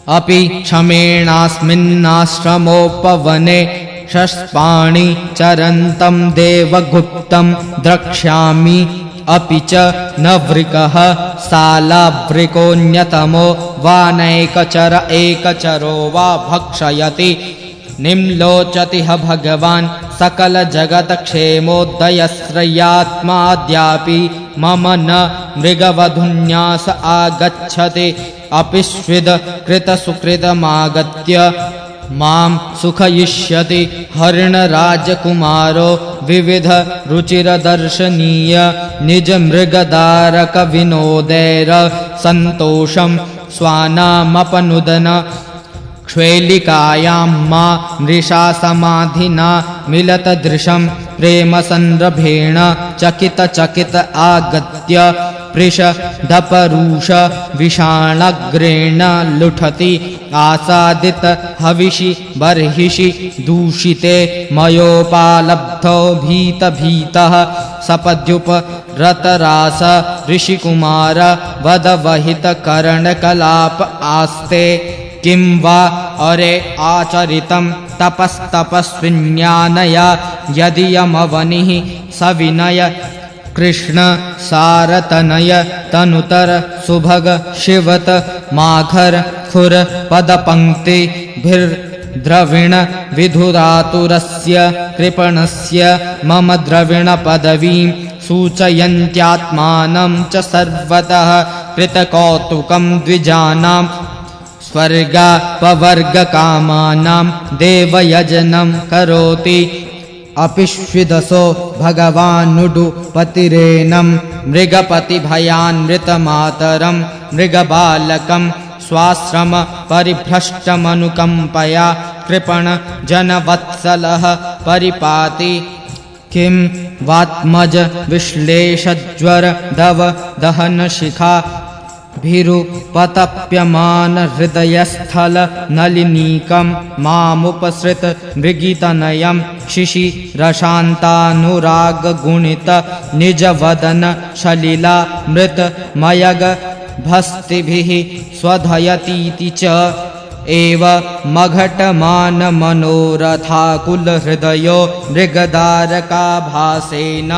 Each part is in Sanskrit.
अपि क्षमेणास्मिन्नाश्रमोपवने शष्पाणि चरन्तं देवगुप्तं द्रक्ष्यामि। अपि च न वृकः सालावृकोऽन्यतमो वा नैकचर एकचरो वा भक्षयति। निम्लोचति ह भगवान् सकलजगत्क्षेमोदयश्रयात्माद्यापि मम न मृगवधून्यास आगच्छति। अपि स्विद् कृतसुकृतमागत्य मां सुखयिष्यति। हरिणराजकुमारो विविध रुचिरदर्शनीय निजमृगदारकविनोदैर सन्तोषं स्वानामपनुदन। क्ष्वेलिकायां मा मृषा समाधिना मिलतदृशं प्रेमसंरभेण चकित आगत्य पृषदपरूष विषाणग्रेण लुठति। आसादित हविषि बर्हिषि दूषिते मयोपालब्धो भीतः सपद्युपरतरास ऋषिकुमार वदवहित करणकलाप आस्ते। किं वा अरे आचरितं तपस्तपस्विन्यानया यदीयमवनिः सविनय कृष्ण सारतनय तनुतर सुभग शिवत माघर खुर पदपङ्क्तिभिर्द्रविण विधुरातुरस्य कृपणस्य मम द्रविण पदवीं सूचयन्त्यात्मानं च सर्वतः कृतकौतुकं द्विजानां स्वर्गापवर्गकामानां देवयजनं करोति। अपि स्विदसो भगवानुडुपतिरेनं मृगपतिभयान्मृतमातरं मृगबालकं स्वाश्रम परिभ्रष्टमनुकम्पया कृपण जनवत्सलः परिपाति। किं वात्मज विश्लेषज्वर दव दहन शिखा भिरुपतप्यमान हृदयस्थल नलिनीकं मामुपसृत मृगितनयं शिशिरशान्तानुराग गुणित निजवदन सलिला मृत मयग भस्तिभिः स्वधयतीति च एव मघटमान मनोरथाकुल हृदयो मृगदारकाभासेन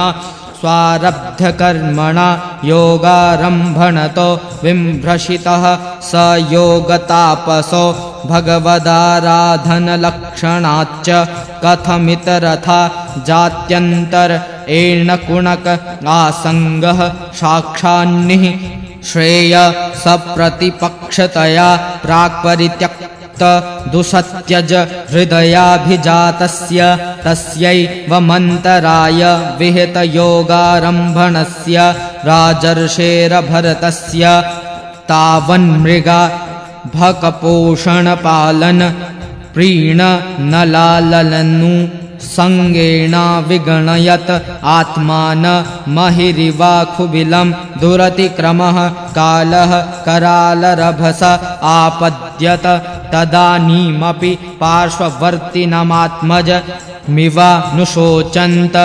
स्वारब्धकर्मणा योगारम्भणतो विम्भ्रशितः स योगतापसो भगवदाराधनलक्षणाच्च कथमितरथा जात्यन्तर एणकुणक आसङ्गः साक्षान्निः श्रेय सप्रतिपक्षतया प्राक्परित्यक्त दुसत्यज हृदयाभिजातस्य तस्यैव मन्तराय विहित योगारम्भणस्य राजर्षेरभरतस्य तावन्मृगा भकपोषणपालन प्रीणनलालनु संगेण विगणयत आत्मान महिरिवाखुबिलं दुरतिक्रमः कालः करालरभस आपद्यत। तदानीमपि पार्श्ववर्तिनमात्मज मिवानुशोचन्त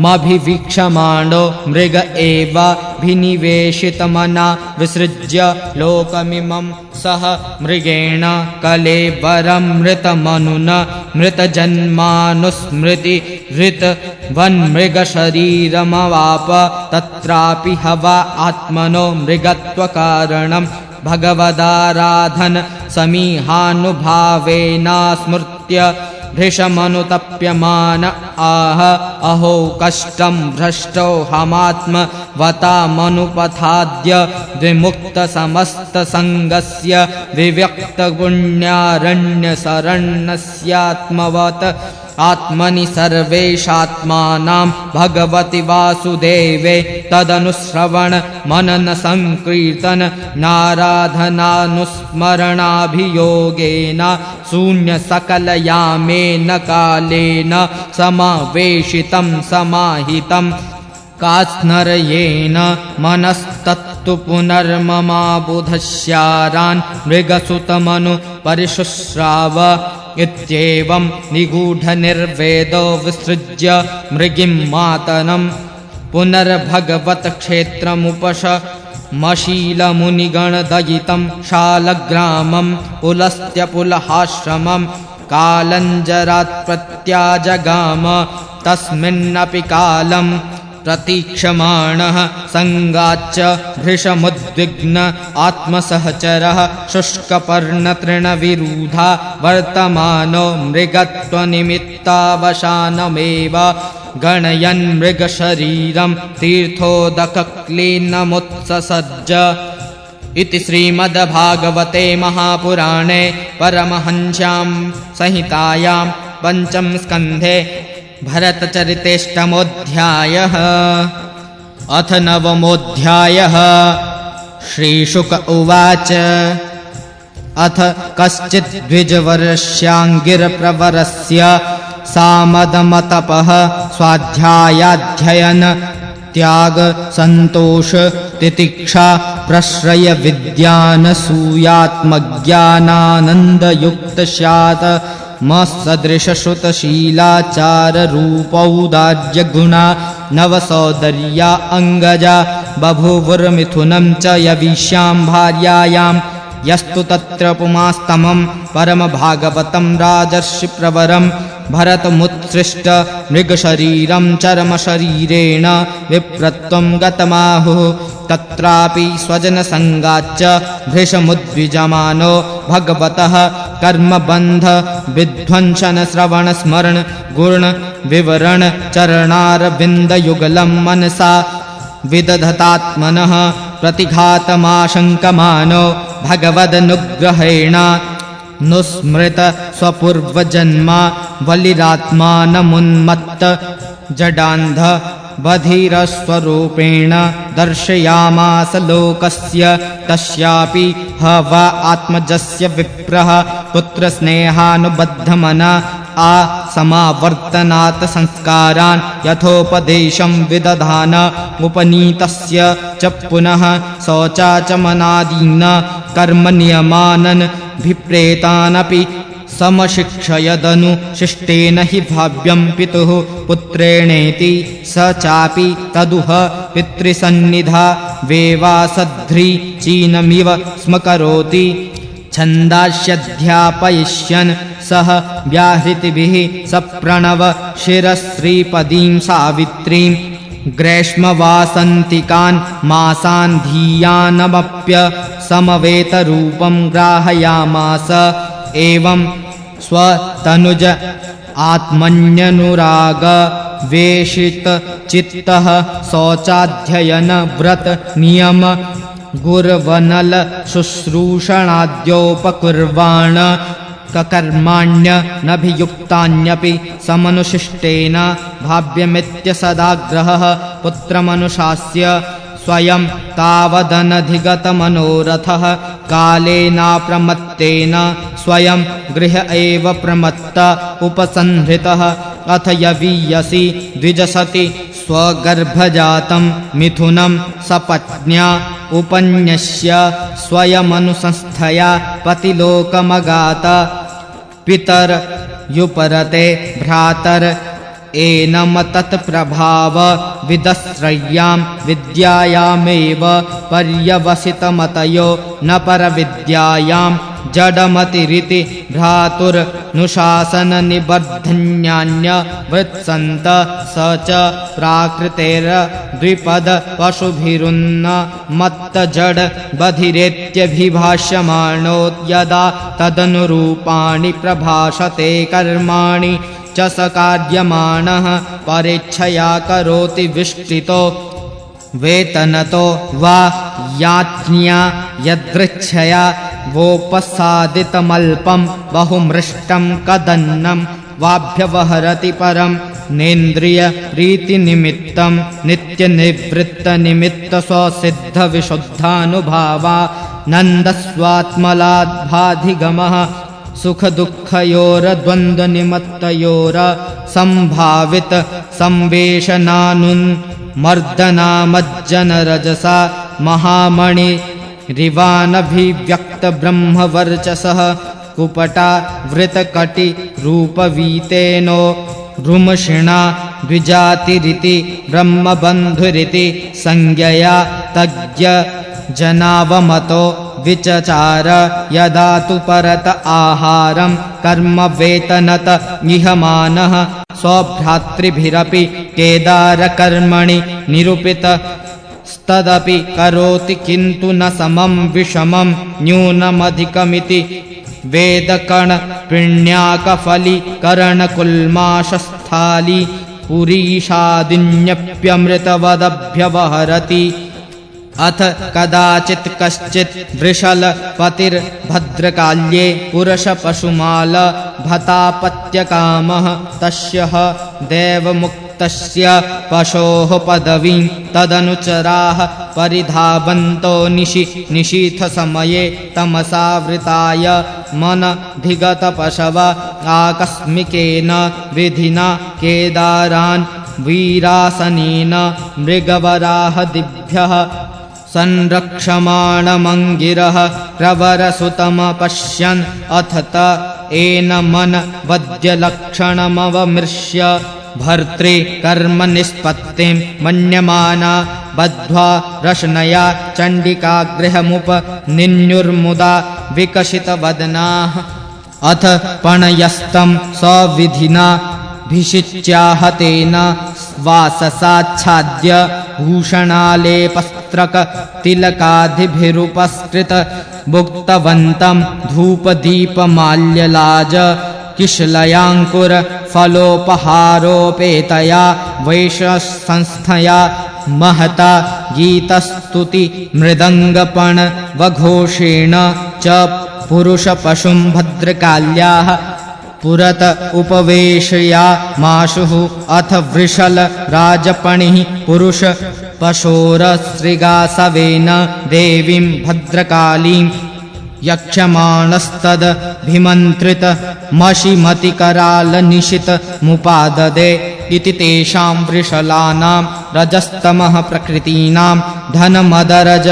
मभिवीक्षमाणो मृग एवाभिनिवेशितमना विसृज्य लोकमिमं सह मृगेण कलेबरमृतमनुना मृतजन्मानुस्मृति ऋतवन्मृगशरीरमवाप। तत्रापि हवा आत्मनो मृगत्वकारणं भगवदाराधन समीहानुभावेनास्मृत्य भृशमनुतप्यमान आह अहो कष्टं भ्रष्टोऽहमात्मवतामनुपथाद्य विमुक्तसमस्तसङ्गस्य विव्यक्तपुण्यारण्यशरणस्यात्मवत् आत्मनि सर्वेषात्मानां भगवति वासुदेवे तदनुश्रवण मनन संकीर्तन नाराधनानुस्मरणाभियोगेन शून्य सकलयामेन कालेन समावेशितं समाहितं कास्नरयेन मनस्तत्तु पुनर्ममाबुधस्यारान् मृगसुतमनु परिशुश्राव। इत्येवं निगूढनिर्वेदो विसृज्य मृगिं मातनं पुनर्भगवत्क्षेत्रमुपशमनोद्यतो मशीलमुनिगणदयितं शालग्रामं पुलस्त्यपुलहाश्रमं कालञ्जरात् प्रत्याजगाम तस्मिन्नपि कालं प्रतीक्षमाणः संगाच्च भृशमुद्विग्न आत्मसहचरः शुष्कपर्णतृणविरूधा वर्तमानो मृगत्वनिमित्तावसानमेव गणयन् मृगशरीरं तीर्थोदकक्लीनमुत्ससर्ज इति श्रीमद्भागवते महापुराणे परमहंस्यां संहितायां पंचम स्कन्धे भरतचरितेष्टमोऽध्यायः। अथ नवमोऽध्यायः। श्रीशुक उवाच अथ कश्चित् द्विजवर्षाङ्गिरप्रवरस्य सामदमतपः स्वाध्यायाध्ययन त्याग संतोष तितिक्षा प्रश्रय विद्यानसूयात्मज्ञानानन्दयुक्त स्यात् मत्सदृशश्रुतशीलाचार रूपौदार्यगुणा नवसौदर्या अङ्गजा बभूवुर्मिथुनं च यवीष्यां भार्यायां यस्तु तत्र पुमास्तमं परमभागवतं राजर्षिप्रवरं भरतमुत्सृष्ट मृगशरीरं चर्मशरीरेण विप्रत्वं गतमाहुः। तत्रापि स्वजनसङ्गाच्च भृशमुद्विजमानो भगवतः कर्मबन्ध विध्वंसन श्रवण स्मरण गुण विवरण चरणारविन्दयुगलं मनसा विदधतात्मनः प्रतिघातमाशङ्कमानो भगवदनुग्रहेण नुस्मृत स्वपूर्वजन्मा बलिरात्मानमुन्मत्त जडान्ध बधिरस्वरूपेण दर्शयामास लोकस्य तस्यापि ह वा आत्मजस्य विप्रः पुत्रस्नेहानुबद्धमना आ समावर्तनात् संस्कारान् यथोपदेशं विदधान उपनीतस्य च पुनः शौचाचमनादीन् कर्मनियमानन् भिप्रेतानपि समशिक्षयदनुशिष्टेन हि भाव्यं पितुः पुत्रेणेति स चापि तदुह पितृसन्निधा वेवासध्री चीनमिव स्म करोति छन्दास्यध्यापयिष्यन् सह व्याहृतिभिः सप्रणव शिरश्रीपदीं सावित्रीं ग्रीष्मवासन्तिकान् मासान् धियानमप्य समवेतरूपं ग्राहयामास। एवं स्वतनुज आत्मन्यनुराग वेशित चित्तः शौचाध्ययन व्रत नियम गुर्वनल शुश्रूषणाद्योपकुर्वाण ककर्माण्यनभियुक्तान्यपि समनुशिष्टेन भाव्यमित्यसदाग्रहः पुत्रमनुशास्य स्वयं तावदनधिगतमनोरथः कालेनाप्रमत्तेन स्वयं गृह एव प्रमत्त उपसंहृतः। अथ यवीयसि द्विजसति स्वगर्भजातं मिथुनं सपत्न्या उपन्यस्य स्वयमनुसंस्थया पतिलोकमगात। पितर्युपरते भ्रातर एनम तत्प्रभाव विदस्रय्यां विद्यायामेव पर्यवसितमतयो न परविद्यायां जडमतिरिति भ्रातुर्नुशासननिबद्धन्यान्यवृत्सन्त स च प्राकृतेर्द्विपद पशुभिरुन्नमत्तजड बधिरेत्यभिभाष्यमाणो यदा तदनुरूपाणि प्रभाषते कर्माणि च स कार्यमाणः परेच्छया करोति विष्टितो वेतनतो वा याज्ञा यदृच्छया वोपसादितमल्पं बहुमृष्टं कदन्नं वाभ्यवहरति परं नेन्द्रियप्रीतिनिमित्तं नित्यनिवृत्तनिमित्तस्वसिद्धविशुद्धानुभावा नन्दस्वात्मलाद्भाधिगमः सुखदुःखयोरद्वन्द्वनिमत्तयोर संभावित संवेशनानुन्मर्दनामज्जनरजसा महामणि रिवानभिव्यक्तब्रह्मवर्चसः कुपटा वृतकटि रूपवीतेनो रुमषिणा द्विजातिरिति ब्रह्मबन्धुरिति संज्ञया तज्ञ जनावमतो विचचार यदा तु परत आहारं कर्म वेतनत इहमानः स्वभ्रातृभिरपि केदारकर्मणि निरूपितस्तदपि करोति किन्तु न समं विषमं न्यूनमधिकमिति वेदकणपिण्याकफलीकरणकुल्माषस्थाली पुरीषादिन्यप्यमृतवदभ्यवहरति अथ कदाचित् कश्चित् वृषलपतिर्भद्रकाल्ये पुरुषपशुमालभतापत्यकामः तस्य देवमुक्तस्य पशोः पदवीं तदनुचराः परिधावन्तो निशीथसमये तमसावृताय मनधिगतपशव आकस्मिकेन विधिना केदारान् वीरासनेन मृगवराहदिभ्यः संरक्षमाणमङ्गिरः प्रवरसुतमपश्यन् अथ त एनमनवद्यलक्षणमवमृश्य भर्तृ कर्मनिष्पत्तिं मन्यमाना बद्ध्वा रशनया चण्डिकागृहमुपनिन्युर्मुदा विकसितवदनाः अथ पणयस्तं सविधिना भिषिच्याहतेन वाससाच्छाद्य भूषणालेपस्त्रकतिलकादिभिरुपस्कृत भुक्तवन्तं धूपदीपमाल्यलाज किशलयाङ्कुरफलोपहारोपेतया वैशसंस्थया महता गीतस्तुति मृदङ्गपणवघोषेण च पुरुषपशुं भद्रकाल्याः पुरत उपवेशयामाशुः अथ वृषलराजपणिः पुरुषपशोरसृगासवेन देवीं भद्रकालीं यक्षमाणस्तदभिमन्त्रितमशिमतिकरालनिशितमुपाददे इति तेषां वृषलानां रजस्तमः प्रकृतीनां धनमदरज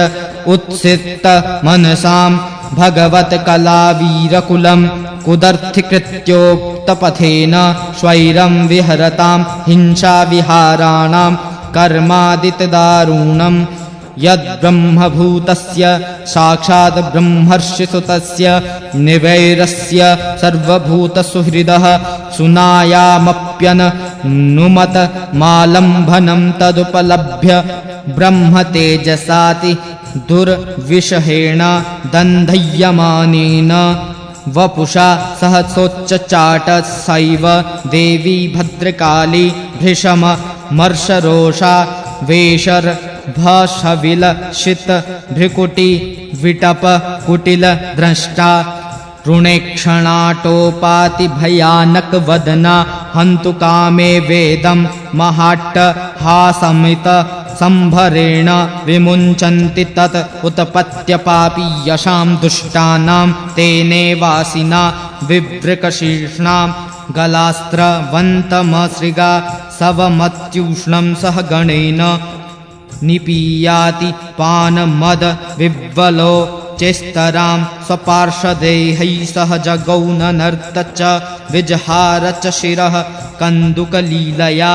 उत्सितमनसां भगवत्कलावीरकुलं कुदर्थीकृत्योक्तपथेन स्वैरं विहरतां हिंसाविहाराणां कर्मादितदारुणं यद्ब्रह्मभूतस्य साक्षात् ब्रह्मर्षिसुतस्य निवैरस्य सर्वभूतसुहृदः सुनायामप्यननुमत मालम्भनं तदुपलभ्य ब्रह्मतेजसाति दुर्विषहेण दन्धयमानेन वपुषा सहसोच्चचाट सैव देवी भद्रकाली भृशमर्षरोषा वेशर्भशविलसितभ्रुकुटी विटपकुटिलद्रष्टा ऋणेक्षणाटोपातिभयानकवदना हन्तु कामे वेदं महाट्टहासमित सम्भरेण विमुञ्चन्ति तत् उत्पत्यपापीयशां दुष्टानां तेनेवासिना विवृकशीर्ष्णां गलास्त्रवन्तमसृगा सवमत्यूष्णं सह गणेन निपीयाति पानमद विह्वलो चेस्तरां स्वपार्श्वदेहैः सह जगौननर्त च विजहार च शिरः कन्दुकलीलया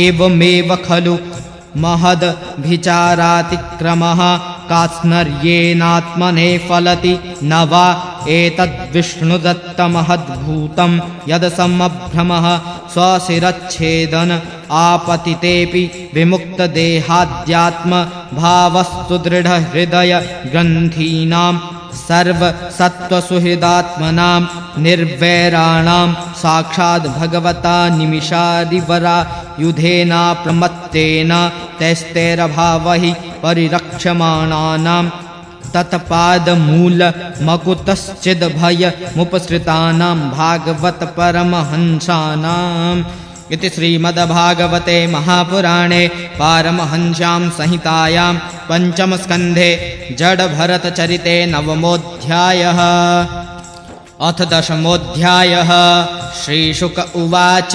एवमेव खलु महद्भिचारातिक्रमः कात्स्नर्येनात्मने फलति न वा एतद्विष्णुदत्तमहद्भूतं यदसमभ्रमः स्वशिरच्छेदन आपतितेऽपि विमुक्तदेहाद्यात्मभावस्तु दृढहृदयग्रन्थीनां सर्वसत्त्वसुहृदात्मनां निर्वैराणां साक्षाद् भगवता निमिषादिवरायुधेना प्रमत्तेन तैस्तैरभावहि परिरक्ष्यमाणानां तत्पादमूलमकुतश्चिद्भयमुपसृतानां भागवत परमहंसानाम् इति श्रीमद्भागवते महापुराणे पारमहंस्यां संहितायां पञ्चमस्कन्धे जडभरतचरिते नवमोऽध्यायः। अथ दशमोऽध्यायः। श्रीशुक उवाच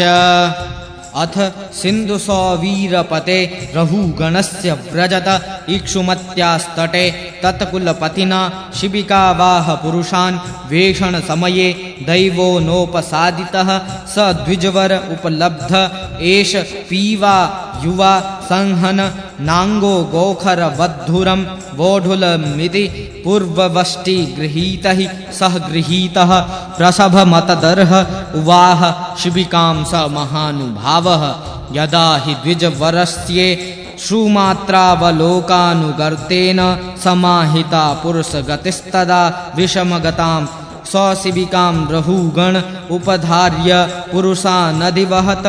अथ सिन्धुसौवीरपते रहूगणस्य व्रजत इक्षुमत्यास्तटे तत्कुलपतिना शिबिकावाह पुरुषान् वेषणसमये दैवो नोपसादितः स द्विजवर उपलब्ध एष पीवा युवा संहन नांगो गोखर वद्धुरं वोढुलमिति पूर्ववष्टि गृहीतः सह गृहीतः प्रसभमतदर्ह उवाह शिबिकां स महानुभावः यदा हि द्विजवरस्ये श्रुमात्रावलोकानुगर्तेन समाहिता पुरुषगतिस्तदा विषमगतां सशिबिकां रहूगण उपधार्य पुरुषा नदिवहत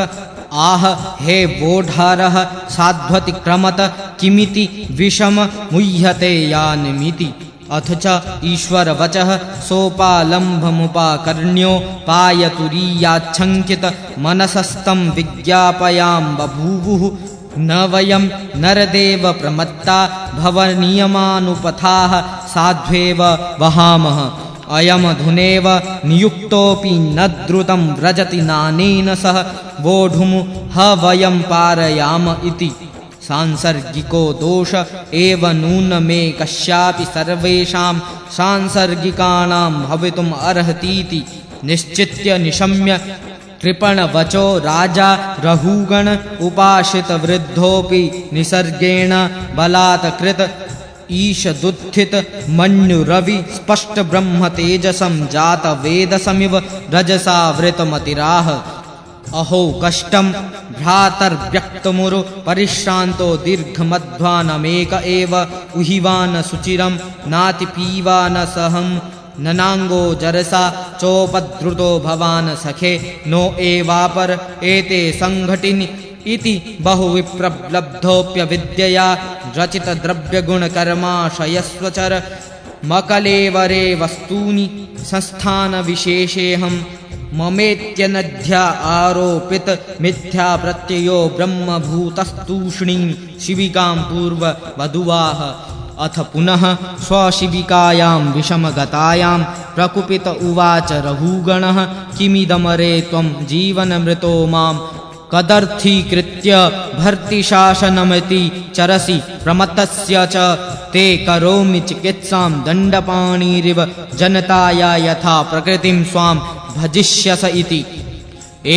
आह हे वोढारः साध्वतिक्रमत किमिति विषम मुह्यते यानमिति अथ च ईश्वरवचः सोपालम्भमुपाकर्ण्यो पायतुरीयाच्छङ्कित मनसस्तं विज्ञापयां बभूवुः न वयं नरदेव प्रमत्ता भवनियमानुपथाः साध्वेव वहामः अयमधुनेव नियुक्तोऽपि न द्रुतं व्रजति नानेन सह वोढुं ह वयं पारयाम इति सांसर्गिको दोष एव नून मे कस्यापि सर्वेषां सांसर्गिकाणां भवितुम् अर्हतीति निश्चित्य निशम्य कृपणवचो राजा रहूगण उपाश्रितवृद्धोऽपि निसर्गेण बलात्कृत ईशदुत्थित मन्युरवि स्पष्ट ब्रह्म तेजसं जात वेदसमिव रजसा वृतमतिराह अहो कष्टं भ्रातर्व्यक्तमुरु परिश्रान्तो दीर्घमध्वानमेक एव उहिवान सुचिरं नातिपीवान सहं ननांगो जरसा चोपद्रुतो भवान सखे नो एवापर एते संघटिनि इति बहुविप्रलब्धोऽप्यविद्यया रचितद्रव्यगुणकर्माशयस्वचर मकलेवरे वस्तूनि संस्थानविशेषेऽहं ममेत्यनध्या आरोपित मिथ्या प्रत्ययो ब्रह्मभूतस्तूष्णीं शिबिकां पूर्ववधुवाह अथ पुनः स्वशिबिकायां विषमगतायां प्रकुपित उवाच रहूगणः किमिदमरे त्वं जीवनमृतो मां कदर्थीकृत्य भर्तिशासनमिति चरसि प्रमत्तस्य च ते करोमि चिकित्सां दण्डपाणिरिव जनताया यथा प्रकृतिं स्वां भजिष्यस इति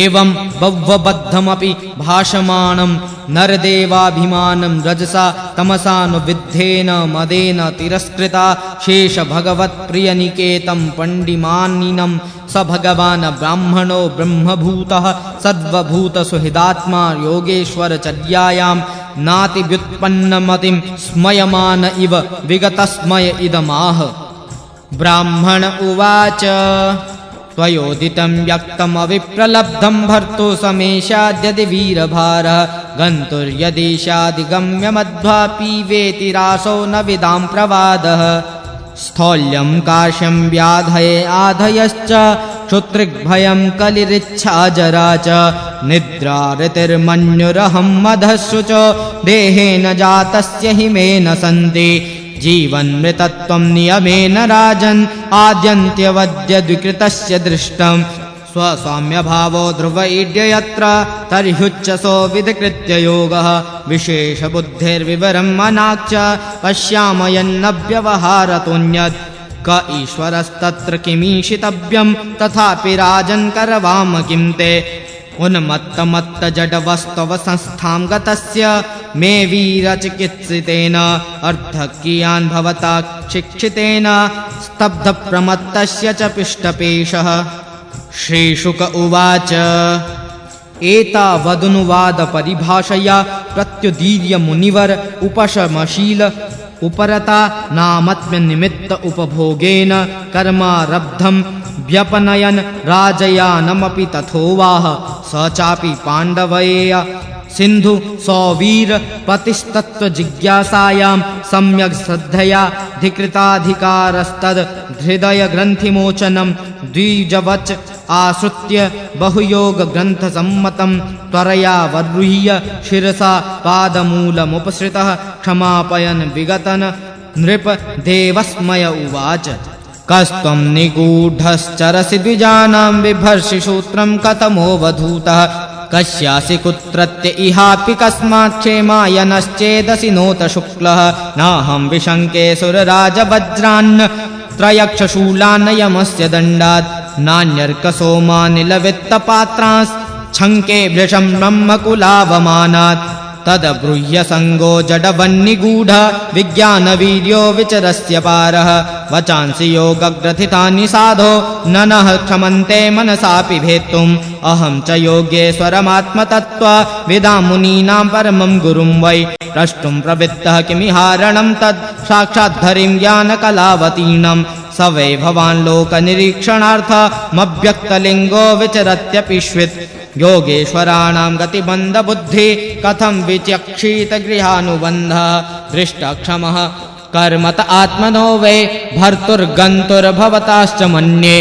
एवं बह्वबद्धमपि भाषमाणं नरदेवाभिमानं रजसा तमसानुविद्धेन मदेन तिरस्कृता शेष भगवत्प्रियनिकेतं पण्डिमानिनं स भगवान् ब्राह्मणो ब्रह्मभूतः सर्वभूतसुहृदात्मा योगेश्वरचर्यायां नातिव्युत्पन्नमतिं स्मयमान इव विगतस्मय इदमाह ब्राह्मण उवाच त्वयोदितं व्यक्तमविप्रलब्धं भर्तुः समेषाद्यदि वीरभारः गन्तुर्यदेशादिगम्यमध्वापि वेति रासो न विदां प्रवादः स्थौल्यं काश्यं व्याधये आधयश्च क्षुत्रिग्भयं कलिरिच्छा जरा च निद्रारतिर्मन्युरहं मधःशुच देहेन जातस्य हिमेन सन्ति जीवन्मृतत्वं नियमेन राजन् आद्यन्त्यवद्य द्विकृतस्य दृष्टं स्वसाम्यभावो ध्रुव ईड्य यत्र तर्ह्युच्चसो विधिकृत्य योगः विशेषबुद्धिर्विवरं मनाक् च पश्यामयन्नव्यवहारतोऽन्यत् क ईश्वरस्तत्र किमीशितव्यं तथापि राजन् करवाम किं ते उन्मत्तमत्तजडवस्तव संस्थां गतस्य मे वीरचिकित्सितेन अर्धकियान् भवता शिक्षितेन स्तब्धप्रमत्तस्य च पिष्टपेशः श्रीशुक उवाच एतावदनुवादपरिभाषया प्रत्युदीर्य मुनिवर उपशमशील उपरता नामत्म्यनिमित्त उपभोगेन कर्मारब्धं व्यपनयन् राजयानमपि तथोवाह स चापि पाण्डवयेय सिन्धु सौवीर पतिस्तत्त्वजिज्ञासायां सम्यक् श्रद्धया धिकृताधिकारस्तद् हृदयग्रन्थिमोचनं द्विजवच आश्रित्य बहुयोगग्रन्थसम्मतं त्वरया वरुह्य शिरसा पादमूलमुपसृतः क्षमापयन् विगतन् नृप देवस्मय उवाच कस्त्वं निगूढश्चरसि द्विजानां बिभर्षि सूत्रं कथमोऽवधूतः कस्यासि कुत्रत्य इहापि कस्मात् क्षेमायनश्चेदसि नोत शुक्लः नाहं विशङ्के सुरराजवज्रान् त्रयक्षशूलान्यमस्य दण्डात् नान्यर्कसोमानिलवित्तपात्रांश्छङ्के भृशं ब्रह्मकुलावमानात् तदब्रूह्य सङ्गो जडवन्निगूढ विज्ञानवीर्यो विचरस्य पारः वचांसि योगग्रथितानि साधो ननः क्षमन्ते मनसापि भेत्तुम् अहं च योगेश्वरमात्मतत्त्व विदां मुनीनां परमं गुरुं वै प्रष्टुं प्रवृत्तः किमिहारणं तत् साक्षाद्धरिं ज्ञानकलावतीर्णं स वै भवान् लोकनिरीक्षणार्थमव्यक्तलिङ्गो विचरत्यपिष्वित् योगेश्वराणां गतिबन्धबुद्धि कथं विचक्षित गृहानुबन्धः दृष्टक्षमः कर्मत आत्मनो वै भर्तुर्गन्तुर्भवताश्च मन्ये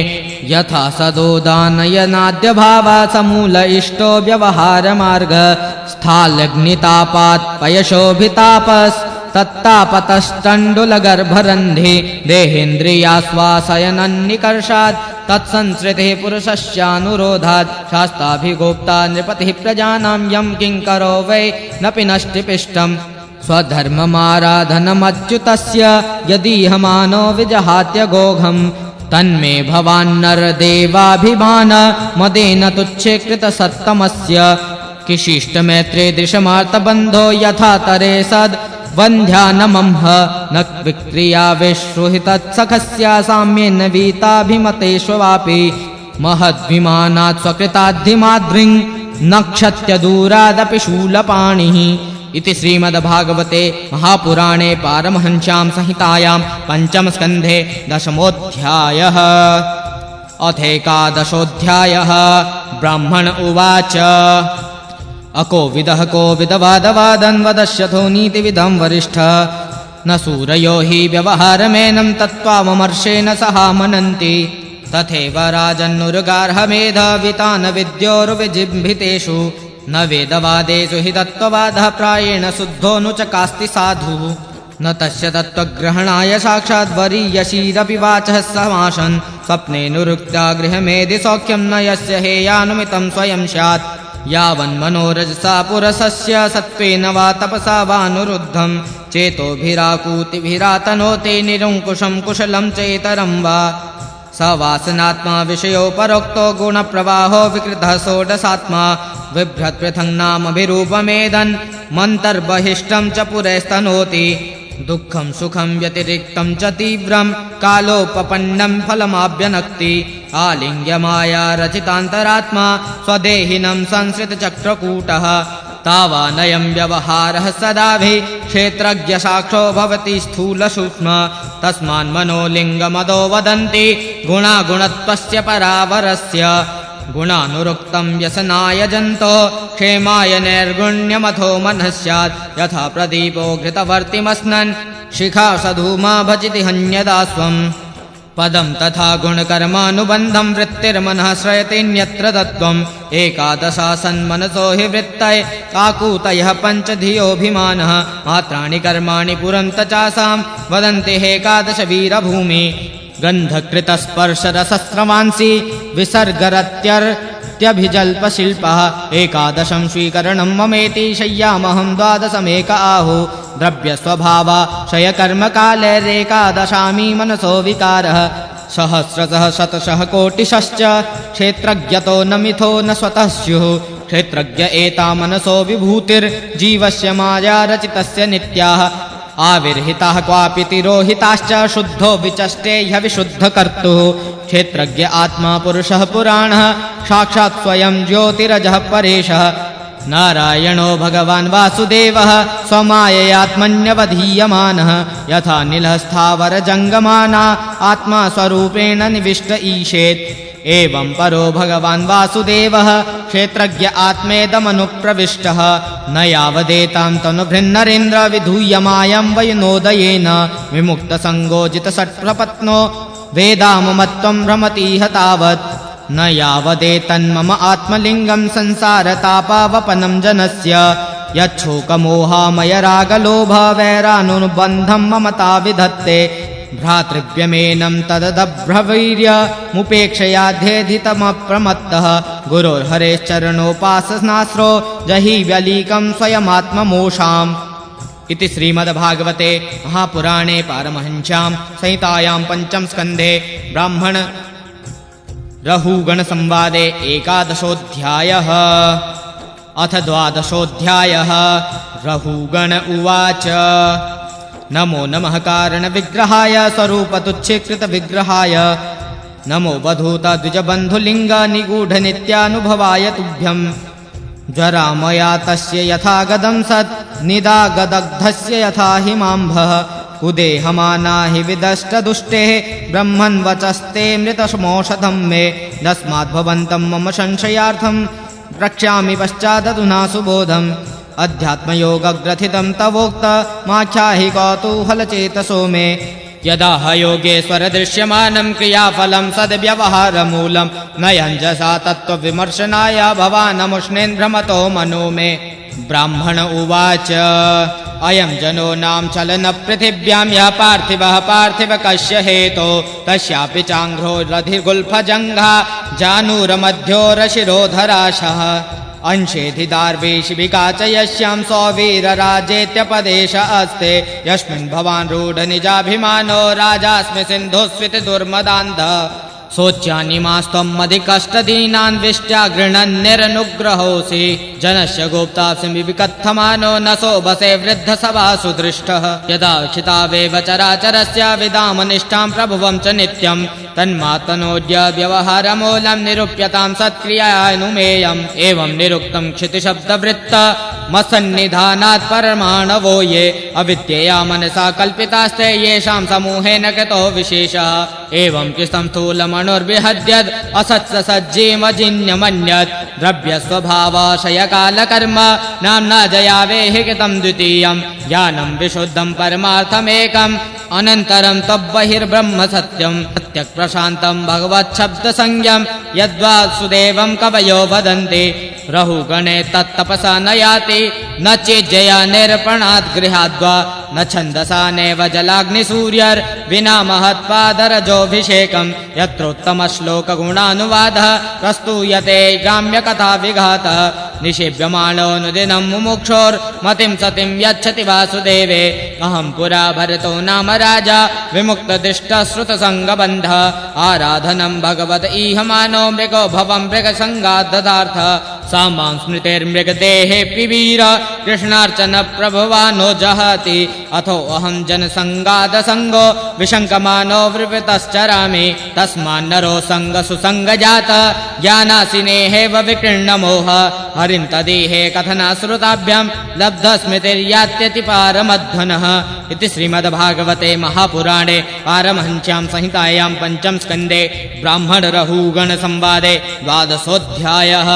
यथा सदोदानयनाद्यभावा समूल इष्टो व्यवहारमार्ग स्थालग्नितापात् पयशोभितापस्तत्तापतश्चण्डुलगर्भरन्धि देहेन्द्रियाश्वासयनन्निकर्षात् तत्संसृतिः पुरुषस्यानुरोधात् शास्ताभिगोप्ता नृपतिः प्रजानां यं किङ्करो वै नपि नष्टिपिष्टम् स्वधर्ममाराधनमच्युतस्य यदीहमानो विजहात्यगोघम् तन्मे भवान्नरदेवाभिमान मदेन तुच्छीकृतसत्तमस्य किशिष्टमैत्रे दृशमार्तबन्धो यथा तरे सद् वन्ध्यानमंह न विक्रिया विश्रुहितत्सखस्य साम्येन वीताभिमतेष्वापि महद्विमानात् स्वकृताद्धिमाद्रिं नक्षत्यदूरादपि शूलपाणिः इति श्रीमद्भागवते महापुराणे पारमहंस्यां संहितायां पञ्चमस्कन्धे दशमोऽध्यायः। अथेकादशोऽध्यायः। ब्राह्मण उवाच अकोविदः कोविदवादवादन् वदस्यथो नीतिविदं वरिष्ठ न सूरयो हि व्यवहारमेनं तत्त्वाममर्षेण सह मनन्ति तथैव राजन्नुर्गार्हमेधावितान् विद्योर्विजिम्भितेषु न वेदवादेषु हि तत्त्ववादः प्रायेण शुद्धो च कास्ति साधुः न तस्य तत्त्वग्रहणाय साक्षाद्वरीयशीरपि वाचः समासन् स्वप्नेऽनुरुक्त्या गृहमेधि सौख्यं न यस्य हेयानुमितं स्वयं स्यात् यावन्मनोरजसा पुरसस्य सत्त्वेन वा तपसा वानुरुद्धं चेतोभिराकूतिभिरातनोते निरङ्कुशं कुशलं चेतरं वा स वासनात्मा विषयोपरोक्तो गुणप्रवाहो विकृतः षोडशात्मा बिभ्रत्पृथङ् नामभिरूपमेदन् मन्तर्बहिष्टं च पुरैस्तनोति दुःखं सुखं व्यतिरिक्तं च तीव्रं कालोपपन्नं फलमाभ्यनक्ति आलिङ्ग्यमाया रचितान्तरात्मा स्वदेहिनं संसृतचक्रकूटः तावानयं व्यवहारः सदाभि क्षेत्रज्ञसाक्षो भवति स्थूलसूक्ष्म तस्मान्मनोलिङ्गमदो वदन्ति गुणागुणत्वस्य परावरस्य गुणानुरुक्तं व्यसनाय जन्तो क्षेमाय नैर्गुण्यमथो मनः स्यात् यथा प्रदीपो घृतवर्तिमस्नन् शिखा सधूमा भजति हन्यदा स्वम् पदं तथा गुणकर्मानुबन्धं वृत्तिर्मनः श्रयतेऽन्यत्र तत्त्वम् एकादशासन्मनसो हि वृत्तय काकूतयः पञ्चधियोऽभिमानः मात्राणि कर्माणि पुरन्त चासां वदन्ति हेकादश वीरभूमि गन्धकृतस्पर्शरसस्रवांसि विसर्गरत्यभिजल्पशिल्पः एकादशं स्वीकरणं ममेति शय्यामहं द्वादशमेक आहु द्रव्यस्वभावा क्षयकर्मकालैरेकादशामी मनसो विकारः सहस्रशः शतशः कोटिशश्च क्षेत्रज्ञतो न मिथो न स्वतः स्युः क्षेत्रज्ञ एता मनसो विभूतिर्जीवस्य माया रचितस्य नित्याः आविर्हिताः क्वापि तिरोहिताश्च शुद्धो विचष्टे ह्यविशुद्धकर्तुः क्षेत्रज्ञ आत्मा पुरुषः पुराणः साक्षात् स्वयं ज्योतिरजः परेशः नारायणो भगवान् वासुदेवः स्वमाययात्मन्यवधीयमानः यथा नीलः स्थावरजङ्गमाना आत्मा स्वरूपेण निविष्ट ईशेत् एवं परो भगवान् वासुदेवः क्षेत्रज्ञ आत्मेदमनुप्रविष्टः न यावदेतां तनुभृन्नरेन्द्र विधूयमायं वयुनोदयेन विमुक्तसङ्गोजितषट्प्रपत्नो वेदाममत्वं भ्रमतीह तावत् न यावदेतन्मम आत्मलिङ्गं संसारतापावपनं जनस्य यच्छोकमोहामयरागलोभ वैरानुबन्धं ममता विधत्ते भ्रातृव्यमेनं तददभ्रवीर्यमुपेक्षयाध्येधितमप्रमत्तः गुरोर्हरेश्चरणोपासनास्रो जहीव्यलीकं स्वयमात्ममोषाम्। इति श्रीमद्भागवते महापुराणे पारमहंस्यां संहितायां पंचम स्कन्धे ब्राह्मण रहूगणसंवादे एकादशोऽध्यायः। अथ द्वादशोऽध्यायः। रहूगण उवाच नमो नमः कारणविग्रहाय स्वरूपतुच्छीकृतविग्रहाय नमो वधूतद्विजबन्धुलिङ्गनिगूढनित्यानुभवाय तुभ्यम्। ज्वरामया तस्य यथा गदं सत् निदागदग्धस्य यथा हिमाम्भः कुदेहमाना हि विदष्टदुष्टेः ब्रह्मन् वचस्ते मृतमौषधं मे तस्माद्भवन्तं मम संशयार्थं रक्ष्यामि पश्चादधुना सुबोधम्। अध्यात्मयोगग्रथितं तवोक्तमाख्याहि कौतूहलचेतसो मे यदा योगेश्वर दृश्यमानं क्रियाफलं सद्व्यवहारमूलं नयञ्जसा तत्त्वविमर्शनाय भवानमुष्णेन्द्रमतो मनो मे। ब्राह्मण उवाच अयं जनो नाम चलन पृथिव्यां यः पार्थिवः पार्थिवकस्य हेतो तस्यापि चाङ्घ्रो रधिगुल्फजङ्घा जानूरमध्योरशिरोधराशः अंशेधिदार्वेशिबिका च यस्यां सौवीरराजेत्यपदेश अस्ते यस्मिन् भवान् रूढनिजाभिमानो राजास्मि सिन्धुस्विति दुर्मदान्धः सोच्यानिमास्त्वं मधिकष्टदीनान् विष्ट्या गृह्णन्निरनुग्रहोऽसि जनस्य गोप्तास्मि विकथमानो न सोऽभसे वृद्धसभासु दृष्टः यदा क्षितावेव चराचरस्य विदामनिष्ठां प्रभुवं च नित्यं तन्मातनोद्य व्यवहारमूलं निरूप्यतां सत्क्रियानुमेयम्। एवं निरुक्तं क्षितिशब्दवृत्त मसन्निधानात् परमाणवो ये अविद्यया मनसा कल्पितास्ते येषां समूहेन कृतो विशेषः एवं कृतं स्थूलमणुर्विहद्यद् असत्सज्जीमजिन्यमन्यत् द्रव्यस्वभावाशयकालकर्म नाम्ना जयावेहि कृतं द्वितीयं ज्ञानं विशुद्धं परमार्थमेकम् अनन्तरं तद्बहिर्ब्रह्म सत्यं प्रत्यक्प्रशान्तं भगवच्छब्दसंज्ञं यद्वासुदेवं कवयो वदन्ति रहूगणे तत्तपसा न याति न चेज्जया निरपणात् गृहाद्वा न छन्दसा नैव जलाग्निसूर्यर्विना महत्पादरजोऽभिषेकं यत्रोत्तमश्लोकगुणानुवादः प्रस्तूयते ग्राम्यकथाविघातः निषेव्यमाणोऽनुदिनं मुमुक्षोर्मतिं सतिं यच्छति वासुदेवे अहं पुरा भरतो नाम राजा विमुक्तदृष्टश्रुतसङ्गबन्धः आराधनं भगवत ईहमानो मृगो भवं मृगसङ्गाददार्थ सामां स्मृतिर्मृगदेहे पिवीर कृष्णार्चन प्रभवानो जहति अथो अहं जनसङ्गादसङ्गो विशङ्कमानो वृपतश्चरामि तस्मान्नरो सङ्गसुसङ्गजात ज्ञानासिनेहेव विकीर्णमोह हरिं तदेहे कथनाश्रुताभ्यां लब्धस्मृतिर्यात्यति पारमध्वनः। इति श्रीमद्भागवते महापुराणे पारमहंस्यां संहितायां पंचम स्कन्धे ब्राह्मणरहूगणसंवादे द्वादशोऽध्यायः।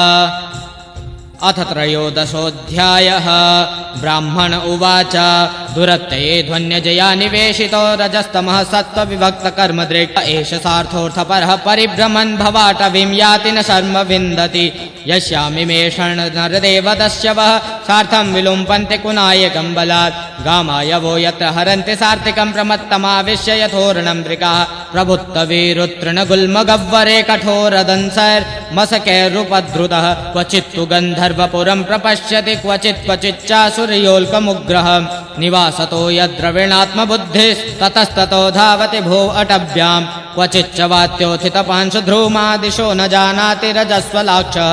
अथ त्रयोदशोऽध्यायः। ब्राह्मण उवाच दुरत्यये ध्वन्यजया निवेशितो रजस्तमः सत्त्वविभक्तकर्मदृक् एष सार्थोऽर्थपरः परिभ्रमन् भवाटवीं याति न शर्म विन्दति यस्यामिमेषण नरदेवदस्यवः सार्थं विलुम्पन्ति कुनायकं बलात् गामायवो यत्र हरन्ति सार्थिकं प्रमत्तमाविश्य यथोर्णं वृकाः प्रभुत्तवीरुत्तृणगुल्मगह्वरे कठोरदंसैर्मसकैरुपद्रुतः क्वचित्तु गन्धर्वपुरं प्रपश्यति क्वचित् क्वचिच्चासुरयोल्कमुग्रः निवासतो यद्रविणात्मबुद्धिस्ततस्ततो धावति भो अटव्यां क्वचिच्च वात्योथितपांशध्रूमादिशो न जानाति रजस्वलाक्षः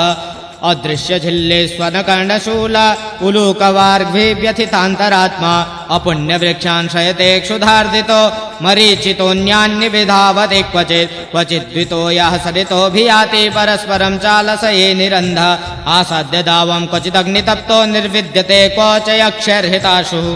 अदृश्यझिल्लेष्वनकर्णशूला उलूकवार्घ्वे व्यथितान्तरात्मा अपुण्यवृक्षान् शयते क्षुधार्दितो मरीचितोऽन्यान्निविधावति क्वचिद्वितो यः सरितोऽभियाति परस्परं चालसये निरन्ध आसाद्य दावं क्वचिदग्नितप्तो निर्विद्यते क्वच यक्षैर्हिताशुः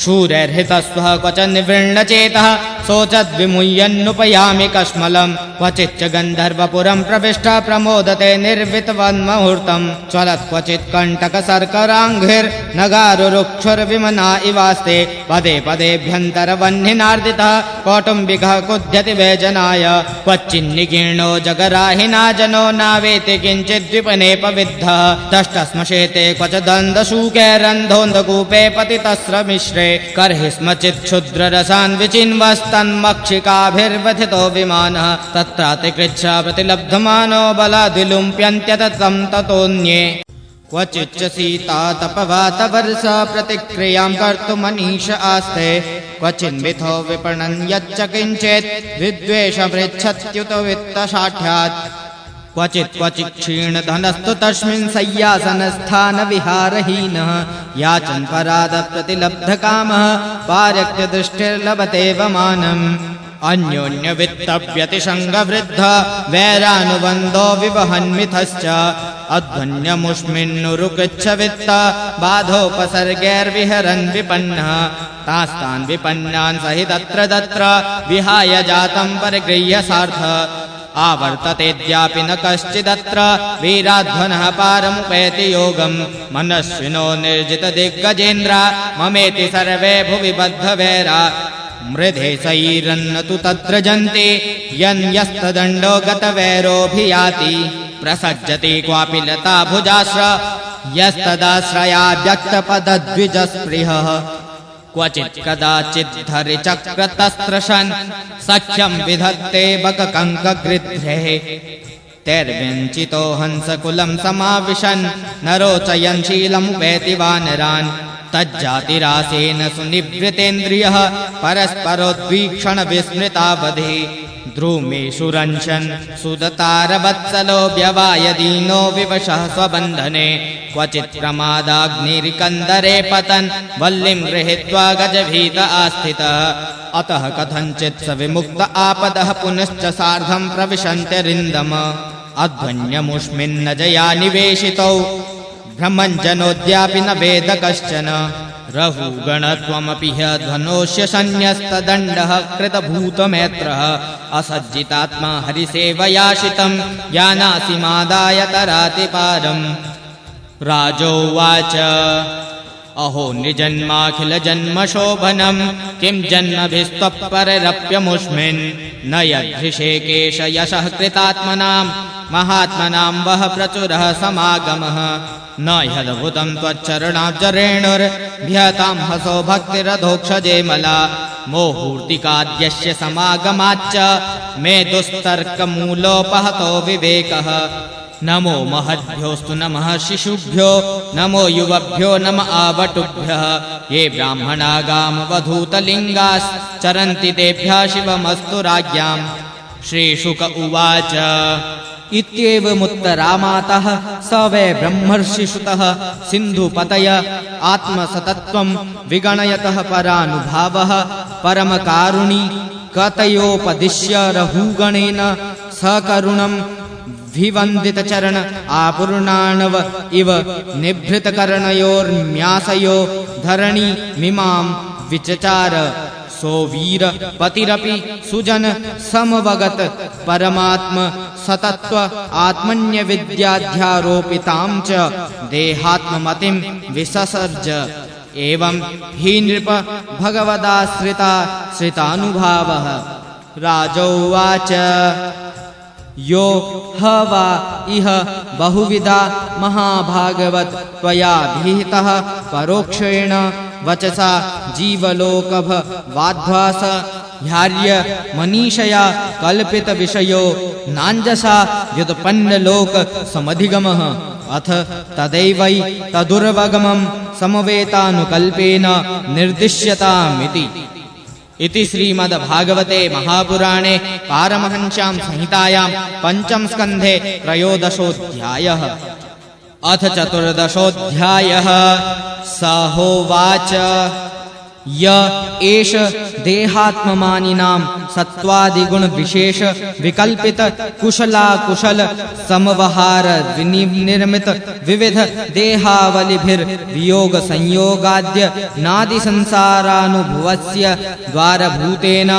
शूरैर्हितस्वः क्वच निवृण्णचेतः शोचद्विमुह्यन्नुपयामि कश्मलं क्वचिच्च गन्धर्वपुरं प्रविष्ट प्रमोदते निर्वितवन्मुहूर्तं ज्वलत् क्वचित् कण्टकशर्कराङ्घ्रिर्नगारुरुक्षुर्विमना इवास्ते पदे पदेभ्यन्तरवह्निनार्दितः कौटुम्बिकः कुध्यति व्यजनाय क्वचिन्निकीर्णो जगराहिना जनो नावेति किञ्चिद्विपनेपविद्धः दष्टस्मशेते क्वच दन्दशूकैरन्धोन्दकूपे पतितस्रमिश्रे कर्हि स्मचित् क्षुद्ररसान् विचिन्वस्त तन्मक्षिकाभिर्वथितो विमानः तत्रातिकृच्छ प्रतिलब्धमानो बलाद्विलुम्प्यन्त्यततं ततोऽन्ये क्वचिच्च शीतातपवातवर्ष प्रतिक्रियां कर्तुमनीश आस्ते क्वचिन्मिथो विपणन् यच्च किञ्चित् विद्वेषमृच्छत्युत वित्तशाठ्यात् क्वचित् क्षीणधनस्तु तस्मिन् शय्यासनस्थानविहारहीनः याचन् परादप्रतिलब्धकामः पारक्यदृष्टिर्लभते वमानम् अन्योन्यवित्तव्यतिसङ्गवृद्ध वैरानुबन्धो विवहन्मिथश्च अध्वन्यमुष्मिन्नुरुकृच्छ वित्त बाधोपसर्गैर्विहरन् विपन्नः तास्तान् विपन्नान् सहितत्र तत्र विहाय जातं परिगृह्य सार्थ आवर्ततेऽद्यापि न कश्चिदत्र वीराध्वनः पारमुपैति योगम् मनस्विनो निर्जितदिग्गजेन्द्र ममेति सर्वे भुवि बद्धवैरा मृधे सैरन्न तु तत्र जन्ति यन्यस्तदण्डो गतवैरोऽभियाति प्रसज्जति क्वापि लता भुजाश्र यस्तदाश्रया व्यक्तपदद्विजस्पृहः क्वचित् कदाचिद्धरि चक्रतस्त्रशन् सख्यं विधत्ते बककङ्कगृध्रेः तैर्व्यञ्चितो हंसकुलं समाविशन् नरोचयन् शीलमुपैति वानरान् तज्जातिरासेन सुनिवृतेन्द्रियः परस्परोद्वीक्षण विस्मृतावधि द्रुमेषु रञ्छन् सुदतारवत्सलो व्यवायदीनो विवशः स्वबन्धने क्वचित् प्रमादाग्निरिकन्दरे पतन् वल्लिं गृहीत्वा गजभीत आस्थितः अतः कथञ्चित् स विमुक्त आपदः पुनश्च सार्धं प्रविशन्त्यरिन्दम अध्वन्यमुष्मिन्न जया निवेशितौ भ्रमञ्जनोऽद्यापि न वेद कश्चन रहुगणत्वमपि ह्यध्वनोऽस्य सन्न्यस्तदण्डः कृतभूतमैत्रः असज्जितात्मा हरिसेवयाशितं यानासि मादाय तरातिपारम् राजोवाच अहो निजन्माखिलजन्मशोभनं किं जन्मभिस्त्वत्पररप्यमुष्मिन् न यद्धृषेकेश यशः कृतात्मनां महात्मनां वः प्रचुरः समागमः न ह्यद्भुतं त्वच्चरणाब्जरेणुर्भ्यतां हसो भक्तिरधोक्षजेमला मोहूर्तिकाद्यस्य समागमाच्च मे दुस्तर्कमूलोपहतो विवेकः नमो महद्भ्योऽस्तु नमः शिशुभ्यो नमो युवभ्यो नम आवटुभ्यः ये ब्राह्मणागामवधूतलिङ्गाश्चरन्ति तेभ्यः शिवमस्तु राज्ञाम् श्रीशुक उवाच इत्येवमुत्तरामातः स वै ब्रह्मर्षिसुतः सिन्धुपतय आत्मसतत्वं विगणयतः परानुभावः परमकारुणी कतयोपदिश्य रहुगणेन सकरुणं विवन्दितचरण आपूर्णाणव इव निभृतकर्णयोर्म्यासयो धरणी मिमां विचचार सोवीर पतिरपि सुजन समवगत परमात्म सतत्व आत्मन्यविद्याध्यारोपितां च देहात्ममतिं विससर्ज एवं हि नृप भगवदाश्रिता श्रितानुभावः राजोवाच यो ह वा इह बहुविधा महाभागवत त्वया भीतः परोक्षेण वचसा जीवलोकभ वाध्वास ह्यार्य मनीषया कल्पित विषयो नाञ्जसा व्युत्पन्नलोक समधिगमः अथ तदैवै तदुर्वगमं समवेतानुकल्पेन निर्दिश्यतामिति इति श्रीमद्भागवते महापुराणे पारमहंस्यां संहितायां पंचम स्कन्धे त्रयोदशोऽध्यायः। अथ चतुर्दशोऽध्यायः। स होवाच य एष देहात्ममानिनां सत्त्वादिगुण विशेष विकल्पित कुशलाकुशल समवहार विनिर्मित विविध देहावलिभिर वियोग संयोगाद्य नादि संसारानुभवस्य द्वारभूतेन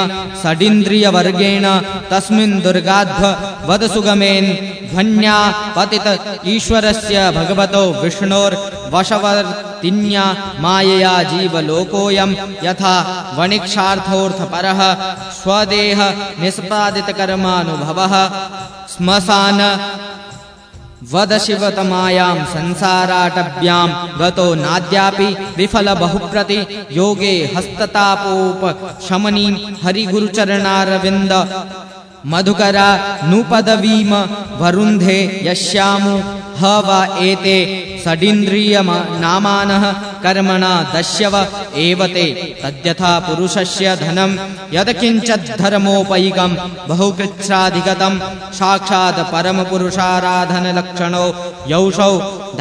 षडिन्द्रियवर्गेण तस्मिन् दुर्गाध्व वद सुगमेन ध्वन्या पतित ईश्वरस्य भगवतो विष्णोर्वशवर्तिन्या मायया जीवलोकोऽयं यथा वणिक्षार्थोऽर्थपरः स्वदेह निष्पादितकर्मानुभवः श्मशान वद शिवतमायां संसाराटव्यां गतो नाद्यापि विफल बहुप्रति योगे हस्ततापोप शमनीं हरिगुरुचरणारविन्द मधुकरा नुपदवीम वरुन्धे यस्यामु ह व एते षडिन्द्रियनामानः कर्मणा दस्यव एव ते तद्यथा पुरुषस्य धनं यत्किञ्चिद्धर्मोपैकं बहुकृच्छाधिगतं साक्षात् परमपुरुषाराधनलक्षणो यौषौ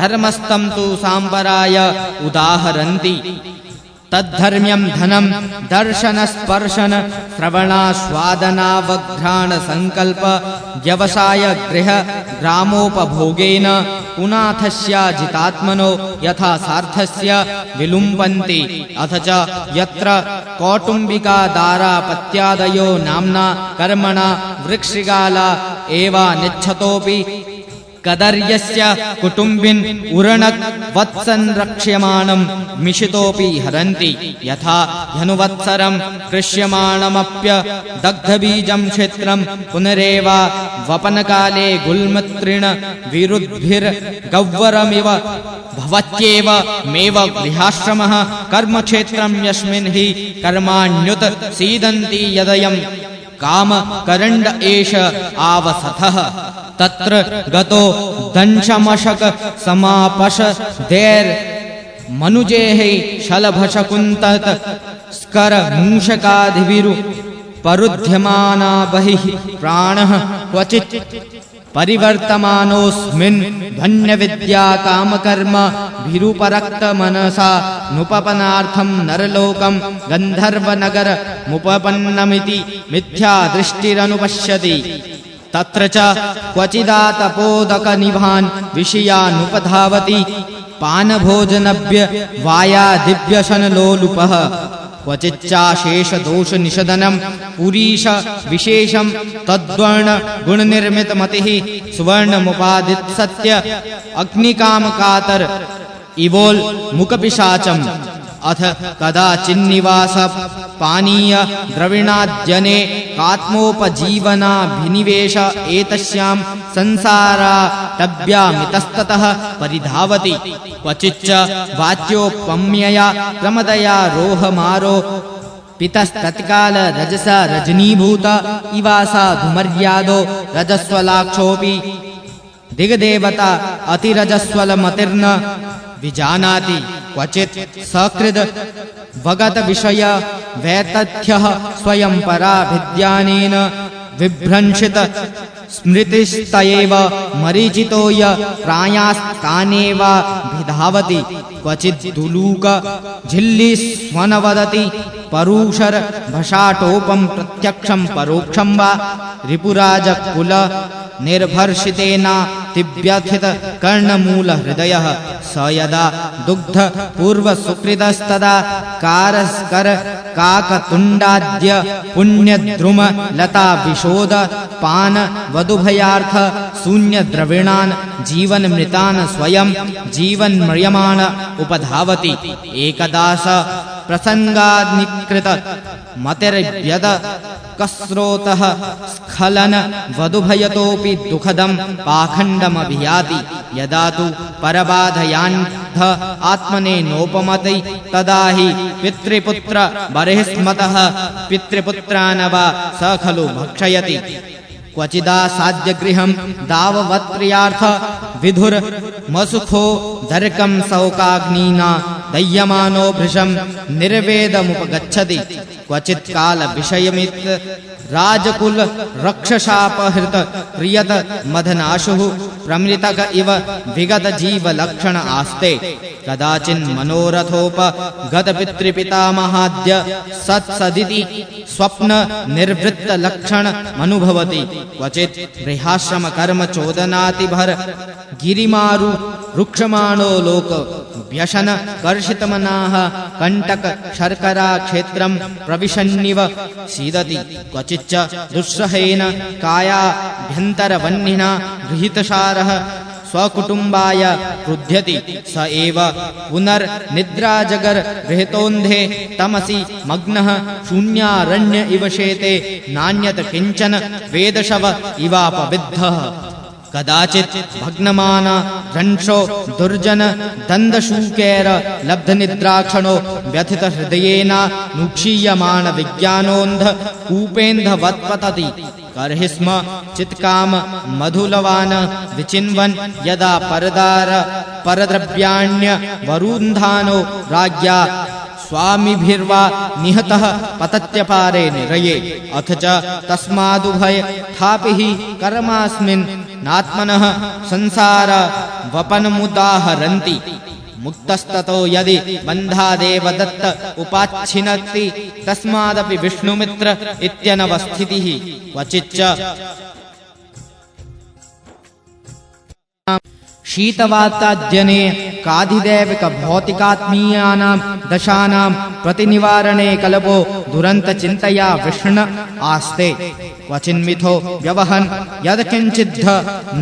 धर्मस्तं तु साम्पराय उदाहरन्ति तद्धर्म्यं धनं दर्शनस्पर्शन श्रवणास्वादनावघ्राण संकल्प व्यवसाय गृह ग्रामोपभोगेन पुनाथस्याजितात्मनो यथा सार्थस्य विलुम्बन्ति अथ च यत्र कौटुम्बिकादारापत्यादयो नाम्ना कर्मणा वृक्षिगाला एवानिच्छतोऽपि कदर्यस्य कुटुम्बिन् उरणक् वत्संरक्ष्यमाणं मिशितोऽपि हरन्ति यथा धनुवत्सरं कृष्यमाणमप्य दग्धबीजं क्षेत्रं पुनरेव वपनकाले गुल्मत्रिण विरुद्भिर्गह्वरमिव भवत्येव मेव गृहाश्रमः कर्मक्षेत्रं यस्मिन् हि कर्माण्युत सीदन्ति यदयं कामकरण्ड एष आवसथः तत्र गतो दंशमशक समापश देर मनुजेः शलभशकुन्तत स्कर मूषकादिभिरु परुध्यमाना बहिः प्राणः क्वचित् परिवर्तमानोऽस्मिन् धन्यविद्या कामकर्म भिरुपरक्त मनसा नुपपनार्थं नरलोकं गन्धर्वनगर मुपपन्नमिति मिथ्या दृष्टिरनुपश्यति तत्र च क्वचिदातपोदकनिभान् विषयानुपधावति पानभोजनभ्य वायादिव्यसनलोलुपः क्वचिच्चाशेषदोषनिषदनं पुरीश विशेषं तद्वर्ण गुणनिर्मितमतिः सुवर्णमुपादित्सत्य अग्निकामकातर इवोल् मुकपिशाचम् अथ कदाचिन्निवास पानीय द्रविणाद्यने कात्मोपजीवनाभिनिवेश एतस्यां संसाराटव्यामितस्ततः परिधावति क्वचिच्च वाच्योपम्यया प्रमदया रोहमारो पितस्तत्काल रजसा रजनीभूत इवासा धूमर्यादो रजस्वलाक्षोऽपि दिग्देवता अतिरजस्वलमतिर्न विजानाति क्वचित् सकृद वगत विषय वैतथ्यः स्वयं पराभिद्यानेन विभ्रंशित स्मृतिस्तयेव मरीचितो य प्रायास्तानेव भिधावति क्वचित् दुलूक झिल्लिस्वनवदति परूषर भषाटोपं प्रत्यक्षं परोक्षं वा रिपुराजकुल निर्भर्षितेना तिव्यथित कर्णमूल हृदयः स यदा दुग्ध पूर्व सुकृतस्तदा कारस्कर काकतुण्डाद्य पुण्यद्रुम लता विशोद पान वधुभयार्थ शून्य द्रविणान् जीवनमृतान् स्वयं जीवन्म्रियमाण उपधावति एकदास प्रसंगानिकृत मतिर्व्यद कस्रोतः स्खलन वधुभयतोऽपि दुःखदं पाखण्डमभियाति यदा तु परबाधयान्ध आत्मने नोपमति तदा हि पितृपुत्र बर्हिस्मतः पितृपुत्रान् वा स खलु भक्षयति क्वचिदासाद्यगृहं दाववत्प्रियार्थ विधुर्मसुखो दर्कं शौकाग्निना दह्यमानो भृशं निर्वेदमुपगच्छति क्वचित् काल विषयमित् राजकुल रक्षसापहृत प्रियत मदनाशुः प्रमृतक इव विगत जीव लक्षण आस्ते कदाचिन् मनोरथोपगत पितृपितामहाद्य सत्सदिति स्वप्न निर्वृत्त लक्षण अनुभवति क्वचित् गृहाश्रम कर्म चोदनातिभर गिरिमारु रुक्षमाणो लोक व्यसन कर्षितमनाः कंटक शर्करा क्षेत्रं प्रविशन्निव सीदति क्वचिच्च दुस्सहेन कायाभ्यन्तरवह्निना गृहीतसारः स्वकुटुम्बाय क्रुध्यति स एव पुनर्निद्राजगर गृहीतोऽन्धे तमसि मग्नः शून्यारण्य इव शेते नान्यत किञ्चन वेदशव इवापविद्धः कदाचित् भग्नमान रंशो दुर्जन दन्दशूकैर लब्धनिद्राक्षणो व्यथित हृदयेन नुक्षीयमान विज्ञानोन्ध कूपेन्धवत्पतति कर्हि स्म चित्काम मधुलवान विचिन्वन् यदा परदार परद्रव्याण्य वरुन्धानो राज्ञा स्वामिभिर्वा निहतः पतत्यपारे निरये अथ च तस्मादुभय थापिः कर्मास्मिन् नात्मनः संसार वपनमुदाहरन्ति मुक्तस्ततो यदि बन्धादेव दत्त उपाच्छिनत्ति तस्मादपि विष्णुमित्र इत्यनवस्थितिः क्वचिच्च शीतवाताद्यने काधिदैविक भौतिकात्मीयानां दशानां प्रतिनिवारणे कल्पो दुरन्तचिन्तया विष्ण आस्ते क्वचिन्मिथो व्यवहन् यत्किञ्चिद्ध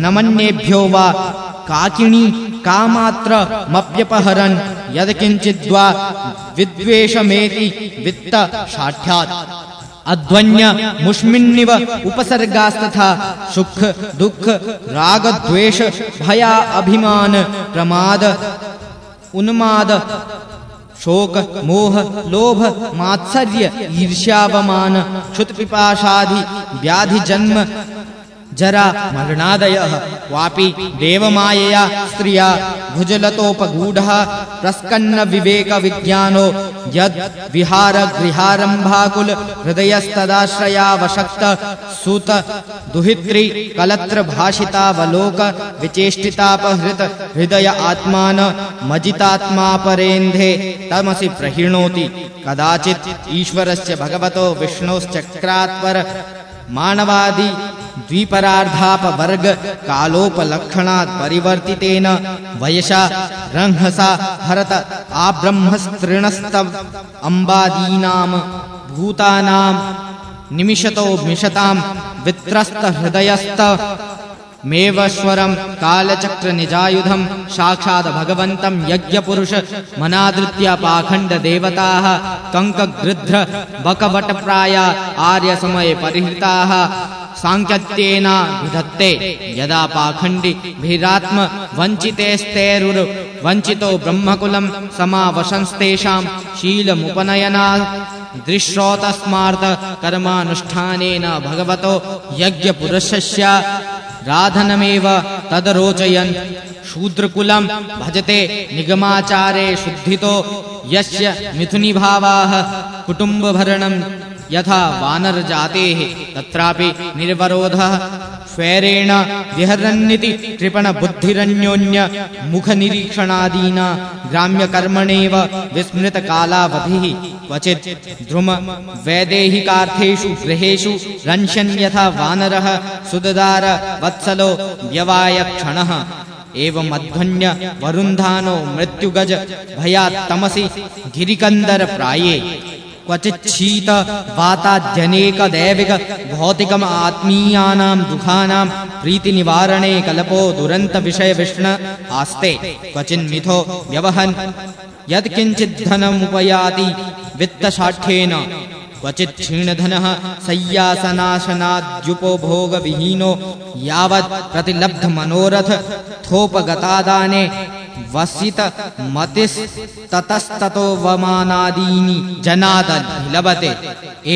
नमन्येभ्यो वा काकिनी कामात्रमप्यपहरन् यत्किञ्चिद्वा विद्वेषमेति वित्त साक्षात् अध्वन्य मुष्मिन्निव उपसर्गास्तथा सुख दुख राग द्वेष भया अभिमान प्रमाद उन्माद शोक मोह लोभ मात्सर्य ईर्ष्यावमान क्षुत पिपाशादि व्याधि जन्म जरा मरणादयः वापि देवमायया स्त्रिया भुजलतोपगूढः प्रस्कन्न विवेक विज्ञानो यद् विहार गृहारंभाकुल हृदयस्तदाश्रयावशक्त सुत दुहित्री कलत्र भाषितावलोक विचेष्टितापहृत हृदय आत्मान मजितात्मा परेन्धे तमसि प्रहिणोति कदाचित् ईश्वरस्य भगवतो विष्णोश्चक्रात्पर मानवादि द्विपरार्धापवर्ग कालोपलक्षणात् परिवर्तितेन वयसा रंहसा हरत आब्रह्मस्त्रिणस्तव अम्बादीनां भूतानां निमिषतो मिषतां वित्रस्त हृदयस्त मेवश्वरं कालचक्र निजायुधं साक्षात् भगवन्तं यज्ञपुरुष मनादृत्य पाखंड देवताः कंकगृध्र बकवटप्राया आर्य समय परिहृताः सांख्यत्येन विधत्ते यदा पाखंडी भिरात्म वंचितेस्तैरुर वंचितो ब्रह्मकुलं समावशंस्तेषां शीलमुपनयना दृश्योतस्मार्थ कर्मानुष्ठानेन भगवतो यज्ञपुरुषस्य राधनमेव तदरोचयन् शूद्रकुलं भजते निगमाचारे शुद्धितो यस्य मिथुनिभावाः कुटुम्बभरणं यथा वानरजातेः तत्रापि निर्वरोधः स्वैरेण विहरन्निति कृपणबुद्धिरन्योन्य मुखनिरीक्षणादीना ग्राम्यकर्मणेव विस्मृतकालावधिः क्वचित् द्रुम वैदेहिकार्थेषु गृहेषु रंशन् यथा वानरः सुददार वत्सलो व्यवायक्षणः एवं अध्वन्य वरुन्धानो मृत्युगज भयात्तमसि गिरिकन्दर प्राये क्वचित् शीत वाताद्यनेक दैविक भौतिकम आत्मीयानां दुखानां प्रीति निवारणे कल्पो दुरंत विषय विष्ण आस्ते क्वचिन्मिथो व्यवहन् यत्किञ्चित् धनमुपयाति वित्तसाठ्येन क्वचित् क्षीणधनः सय्यासनाशनाद्युपभोगविहीनो यावत् प्रतिलब्ध मनोरथ थोपगतादाने वसित मतिस्ततस्ततो वमानादीनि जनादभिलभते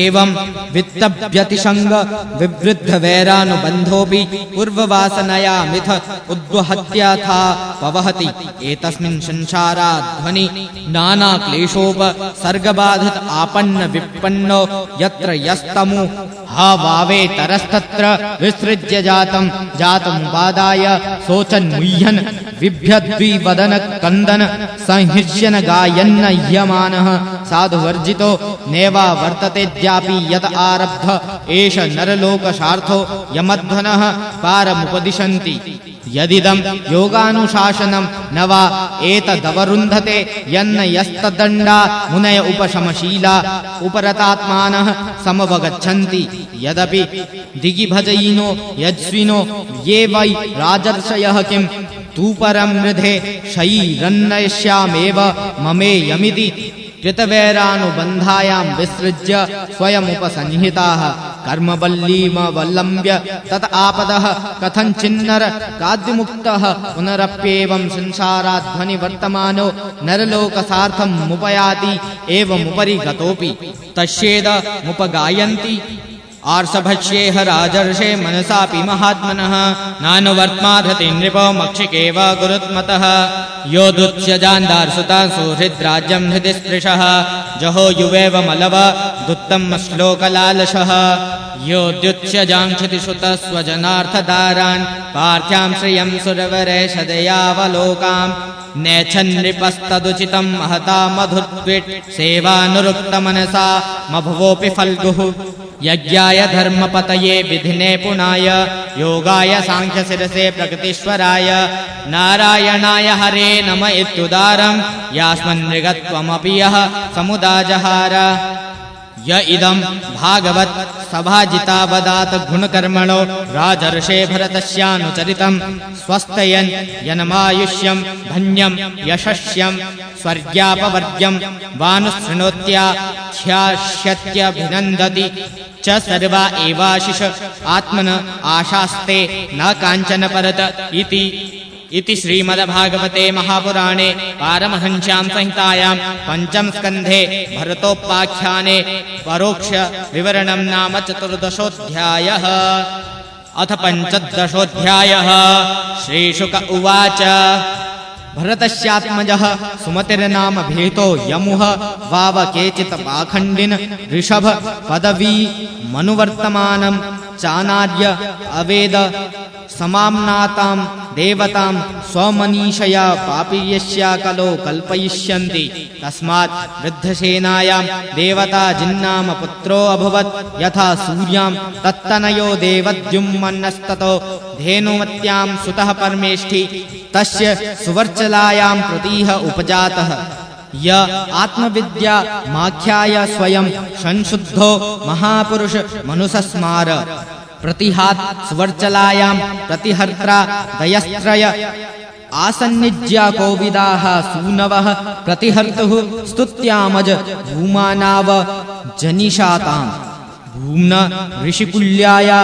एवं वित्तव्यतिसंग विवृद्ध वैरानुबन्धोऽपि पूर्ववासनया मिथ उद्वहत्याथा पवहति एतस्मिन् संसाराध्वनि नाना क्लेशोपसर्गबाधित आपन्न विपन्नो यत्र यस्तमु हा वावे तरस्तत्र विसृज्य जातमुपादाय शोचन्मुह्यन् विभ्यद्विवदन कंदन संहिष्यन गायन्न ह्यमानः साधुवर्जितो नैवा वर्ततेऽद्यापि यत आरब्ध एष नरलोकशार्थो यमध्वनः पारमुपदिशन्ति यदिदं योगानुशासनं न वा एतदवरुन्धते यन्न यस्तदण्डा मुनय उपशमशीला उपरतात्मानः समवगच्छन्ति यदपि दिगिभजयिनो यज्विनो ये वै राजर्षयः किं तूपरं मृधे शयीरन्नयस्यामेव ममेयमिति कृतवैरानुबन्धायां विसृज्य स्वयमुपसंहिताः कर्मवल्लीमवलम्ब्य तत आपदः कथञ्चिन्नर काद्विमुक्तः पुनरप्येवं संसाराध्वनिवर्तमानो नरलोकसार्थमुपयाति एवमुपरि गतोऽपि तस्येदमुपगायन्ति आर्षभक्ष्येह राजर्षे मनसापि महात्मनः नानुवर्त्मार्हति नृपो मक्षिकेव गुरुत्मतः यो दुत्स्यजान्दार्सुता सुहृद्राज्यं हृदि स्पृशः जहो युवेव मलव दुत्तम श्लोकलालशः यो द्युत्स्यजाङ्क्षति श्रुतः स्वजनार्थदारान् पार्थ्यां श्रियं सुरवरेशदयावलोकां नेच्छन्नृपस्तदुचितं महता मधुर्द्विट् सेवानुरुक्तमनसा मभवोऽपि फल्गुः यज्ञाय धर्मपतये विधिने पुनाय योगाय सांख्यशिरसे प्रकृतीश्वराय नारायणाय हरे नम इत्युदारं यास्मन्मृगत्वमपि यः समुदाजहार य इदं भागवत सभाजितावदात गुणकर्मणो राजर्षे भरतस्यानुचरितं स्वस्तयन् यनमायुष्यं धन्यं यशस्यं स्वर्ग्यापवर्ग्यं वानुशृणोत्याख्यास्यत्यभिनन्दति च सर्वा एवाशिष आत्मन आशास्ते न काञ्चन परत इति श्रीमद्भागवते महापुराणे पारमहंस्यां संहितायां पंचम स्कन्धे भरतोपाख्याने परोक्ष विवरणं नाम चतुर्दशोऽध्यायः। अथ पंचदशोऽध्यायः। श्रीशुक उवाच भरतस्यात्मजः सुमतिर्नाम भीतो यमुः वाव केचित् पाखण्डिन ऋषभ पदवी मनुवर्तमानं चानार्य अवेद समाम्नातां देवतां स्वमनीषया पापीयस्या कलो कल्पयिष्यन्ति तस्मात् वृद्धसेनायां देवता जिन्नाम पुत्रो अभवत् यथा सूर्यां तत्तनयो देवद्युम्मन्नस्ततो धेनुमत्यां सुतः परमेष्ठि तस्य सुवर्चलायां प्रतीह उपजातः य आत्मविद्या माख्याय स्वयं संशुद्धो महापुरुष मनुसस्मार प्रतिहात् सुवर्चलायां प्रतिहर्त्रा दयस्त्रय आसन्निज्या कोविदाः सूनवः प्रतिहर्तुः स्तुत्यामज भूमानाव जनिषाताम् भूम्ना ऋषिकुल्याया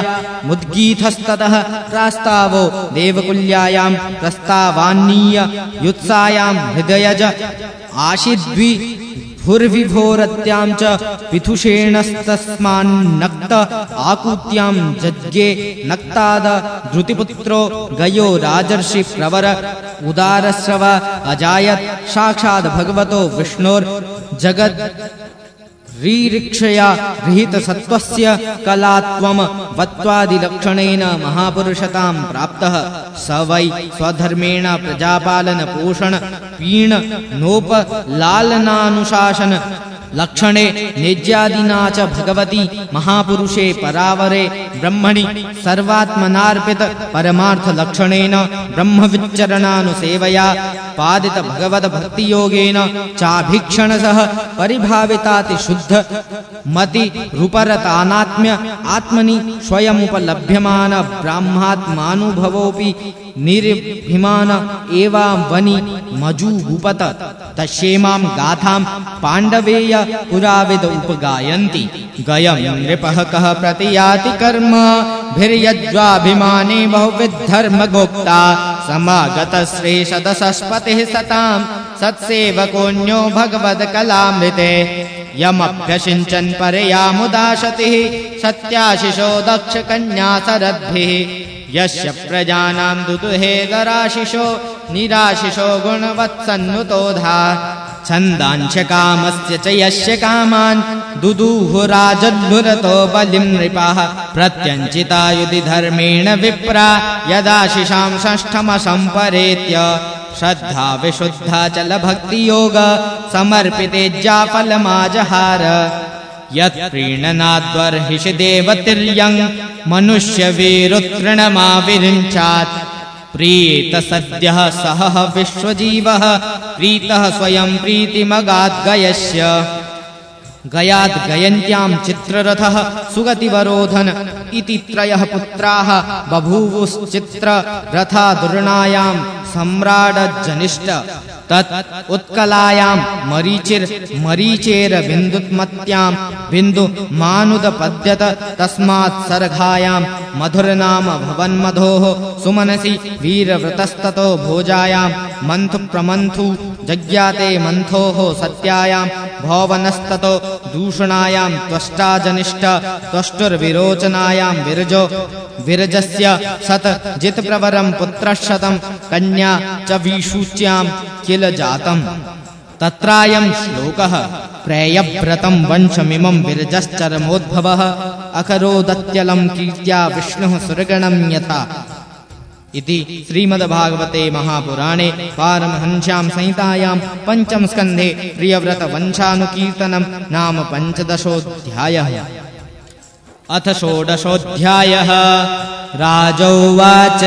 मुद्गीथस्ततः प्रास्तावो देवकुल्यायां प्रस्तावान्नीय युत्सायां हृदयज आशिद्वि भुर्विभोरत्यां च पिथुषेणस्तस्मान्नक्त आकूत्यां जज्ञे नक्ताद धृतिपुत्रो गयो राजर्षि प्रवर उदारस्रव अजायत् साक्षात् भगवतो विष्णोर्जगद् रीरिक्षया गृहीत सत्त्वस्य कलात्वम वत्वादिलक्षणेन महापुरुषतां प्राप्तः स वै स्वधर्मेण प्रजापालन पोषण पीण नोपलालनानुशासन लक्षणे निज्यादिना च भगवती महापुरुषे परावरे ब्रह्मणि सर्वात्मनार्पित परमार्थ लक्षणेन ब्रह्मविच्चरणानुसेवया पादित भगवद भक्तियोगेन चाभीक्षणसह परिभाविताति शुद्ध मति रूपरतानात्म्य आत्मनि स्वयमुपलभ्यमान ब्राह्मात्मानुभवोऽपि निर्भिमान एवावनि मजूगुपत तस्येमां गाथां पाण्डवेय पुराविद उपगायन्ति गयं नृपः कः प्रतियाति कर्म भिर्यज्वाभिमाने बहुविद्धर्मगोप्ता समागतश्रेषदशस्पतिः सतां सत्सेवकोऽन्यो भगवद्कलामृते यमभ्यषिञ्चन् परयामुदाशतिः सत्याशिषो दक्षकन्या सरद्भिः यस्य प्रजानां दुदुहे दराशिषो निराशिषो गुणवत्सन्नुतोधा छन्दांशकामस्य च यस्य कामान् दुदुहुराजल्लुरतो बलिं नृपाः प्रत्यञ्चिता युधि धर्मेण विप्रा यदाशिषां षष्ठमसम्परेत्य श्रद्धा विशुद्धा चलभक्तियोग समर्पिते ज्याफलमाजहार यत्प्रीणनाद्वर्हिषि देवतिर्यं मनुष्यवीरुतृणमाविरिञ्चात् प्रीत सद्यः सह विश्वजीवः प्रीतः स्वयं प्रीतिमगाद्गयस्य गयाद्गयन्त्यां चित्ररथः सुगतिवरोधन इति त्रयः पुत्राः बभूवुश्चित्ररथा दुर्णायां सम्राडजनिष्ठ तत् उत्कलायां मरीचेर्बिन्दुत्मत्यां बिन्दु मानुदपद्यत तस्मात् सर्गायां मधुरनाम भवन्मधोः सुमनसि वीरव्रतस्ततो भोजायां मन्थु प्रमन्थु जज्ञाते मन्थोः सत्यायां भवनस्ततो दूषणायां त्वष्टा जनिष्ठ त्वष्टुर्विरोचनायां विरजो विरजस्य सत जितप्रवरं पुत्रशतं कन्या च विशूच्यां किल जातम् तत्रायं श्लोकः प्रेयव्रतं वंशमिमं विरजश्चरमोद्भवः अकरोदत्यलं कीर्त्या विष्णुः सुरगणं यथा इति श्रीमद्भागवते महापुराणे पारमहंस्यां संहितायां पंचम स्कन्धे प्रियव्रत वंशानुकीर्तनं नाम पंचदशोऽध्यायः। अथ षोडशोऽध्यायः। राजोवाच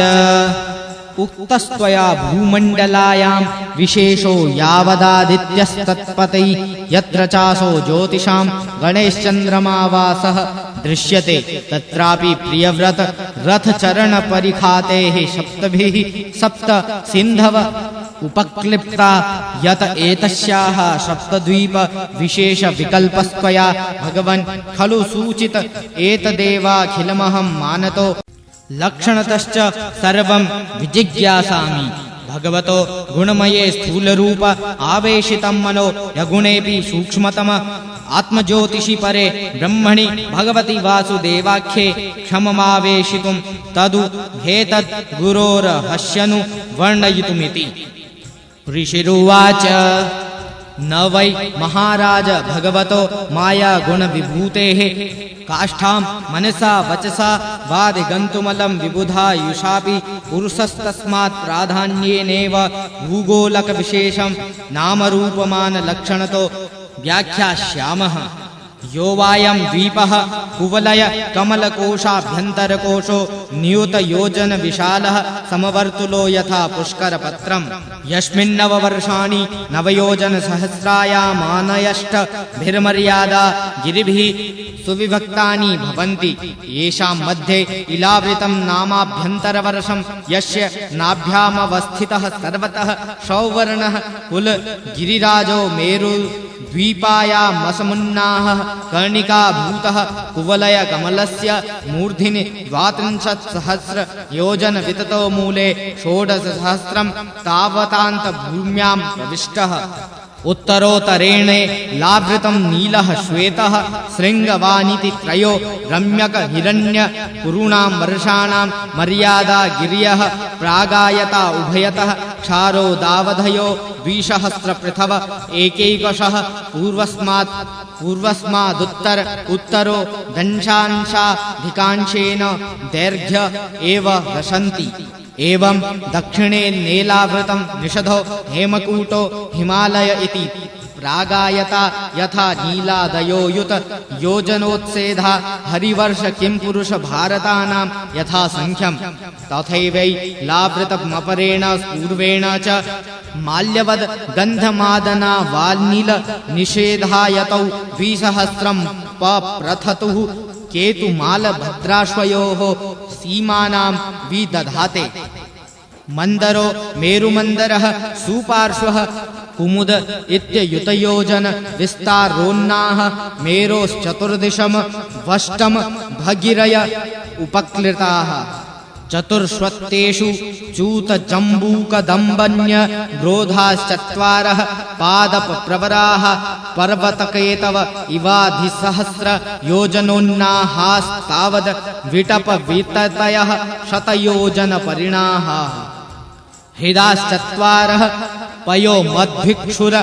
उक्तस्त्वया भूमण्डलायां विशेषो यावदादित्यस्तत्पतै यत्र चासो ज्योतिषां गणेशचन्द्रमावासः दृश्यते तत्रापि प्रियव्रत रथचरण परिखातेः सप्तभिः सप्त सिन्धव उपक्लिप्ता यत एतस्याः सप्तद्वीप विशेष विकल्पस्त्वया भगवन् खलु सूचित एतदेवाखिलमहं मानतो लक्षणतश्च सर्वं विजिज्ञासामि। भगवतो गुणमये स्थूलरूप आवेशितं मनो यगुणेऽपि सूक्ष्मतम आत्मज्योतिषि परे ब्रह्मणि भगवति वासुदेवाख्ये क्षममावेशितुं तदु हेतद् गुरोरहस्यनु वर्णयितुमिति। ऋषिरुवाच न वै महाराज भगवतो माया गुणविभूतेः काष्ठां मनसा वचसा वादिगन्तुमलं विबुधायुषापि पुरुषस्तस्मात् प्राधान्येनैव भूगोलकविशेषं नामरूपमानलक्षणतो व्याख्यास्यामः। यो वायं द्वीपः कुवलय कमलकोशाभ्यन्तरकोशो नियुतयोजन विशालः समवर्तुलो यथा पुष्करपत्रम् यस्मिन्नववर्षाणि नवयोजन सहस्रायामानयष्टभिर्मर्यादा गिरिभिः सुविभक्तानि भवन्ति। येषां मध्ये इलावृतं नामाभ्यन्तरवर्षं यस्य नाभ्यामवस्थितः सर्वतः सौवर्णः कुल गिरिराजो मेरु द्वीपायामसमुन्नाः कर्णिकाभूतः कुवलय कमलस्य मूर्धिनि 32,000 योजन विततो मूले 16,000 तावतान्तभूम्यां प्रविष्टः। उत्तरोत्तरेणे लावृतं नीलः श्वेतः शृङ्गवानिति त्रयो रम्यक हिरण्य कुरूणां वर्षाणां मर्यादा गिर्यः प्रागायता उभयतः क्षारो दावधयो 2,000 पृथव एकैकशः पूर्वस्मादुत्तर उत्तरो दंशांशाधिकांशेन दैर्घ्य एव रसन्ति। एवं दक्षिणे नेलावृतं निषधो हेमकूटो हिमालय इति प्रागायता यथा नीलादयो युत योजनोत्सेधा हरिवर्ष किं पुरुष भारतानां यथा संख्यं तथैवै लावृतमपरेण पूर्वेण च माल्यवद् गन्धमादना वाल्नील निषेधायतौ 2,000 पप्रथतुः केतुमाल भद्राश्वयोः सीमानां विदधाते। मन्दरो मेरुमन्दरः सुपार्श्वः कुमुद इत्ययुतयोजन विस्तारोन्नाः मेरोश्चतुर्दिशम वष्टम भगिरय उपक्लिताः। चतुर्श्वत्तेषु चूतजम्बूकदम्बन्य ग्रोधाश्चत्वारः पादपप्रवराः पर्वतकेतव इवाधिसहस्र योजनोन्नाहास्तावद् विटपविततयः शतयोजनपरिणाः। हृदाश्चत्वारः पयो मद्भिक्षुर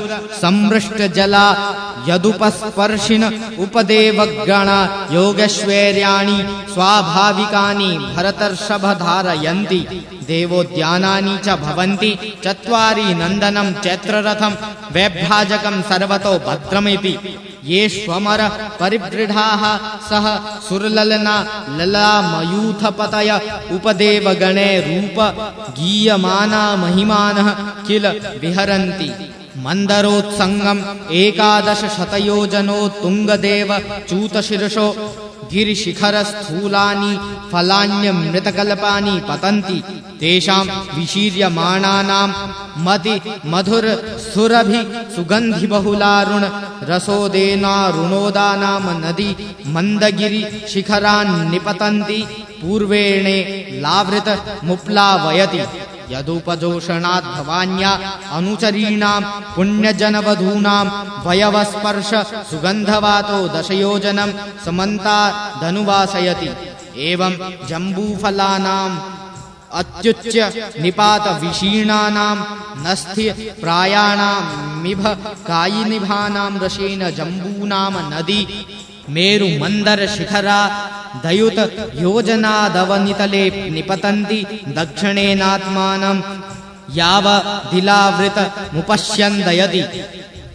सम्मृष्टजला यदुपस्पर्शिन उपदेवगणा योगैश्वर्याणि स्वाभाविकानि भरतर्षभधारयन्ति। देवोद्यानानि च भवन्ति चत्वारि नन्दनं चैत्ररथं वैभ्राजकं सर्वतो भद्रमिति। ये स्वमर परिवृढाः सह सुरललना ललामयूथपतय उपदेवगणे रूप गीयमाना महिमानः किल विहरन्ति। मन्दरोत्सङ्गम् 11 शतयोजनो तुङ्गदेव च्यूतशीर्षो गिरिशिखरस्थूलानि फलान्यमृतकल्पानि पतन्ति तेषां विशीर्यमाणानां मति मधुर सुरभि सुगन्धि बहुलारुण रसोदेनारुणोदानां नदी मन्दगिरि शिखरान् निपतन्ति पूर्वेणे लावृत मुप्लावयति यदुपजोषणात् भवान्या अनुचरीणां पुण्यजनवधूनां वयवस्पर्श सुगन्धवातो 10 योजनं समन्तादनुवासयति एवं जम्बूफलानाम् अत्युच्च निपात विशीर्णानां नस्थि प्रायाणां मिभ कायिनिभानां रसेन जम्बूनां नदी मेरु मंदर शिखरा दयुत योजनादवनितले निपतन्ति दक्षिणेनात्मानं यावदिलावृत मुपश्यन्दयति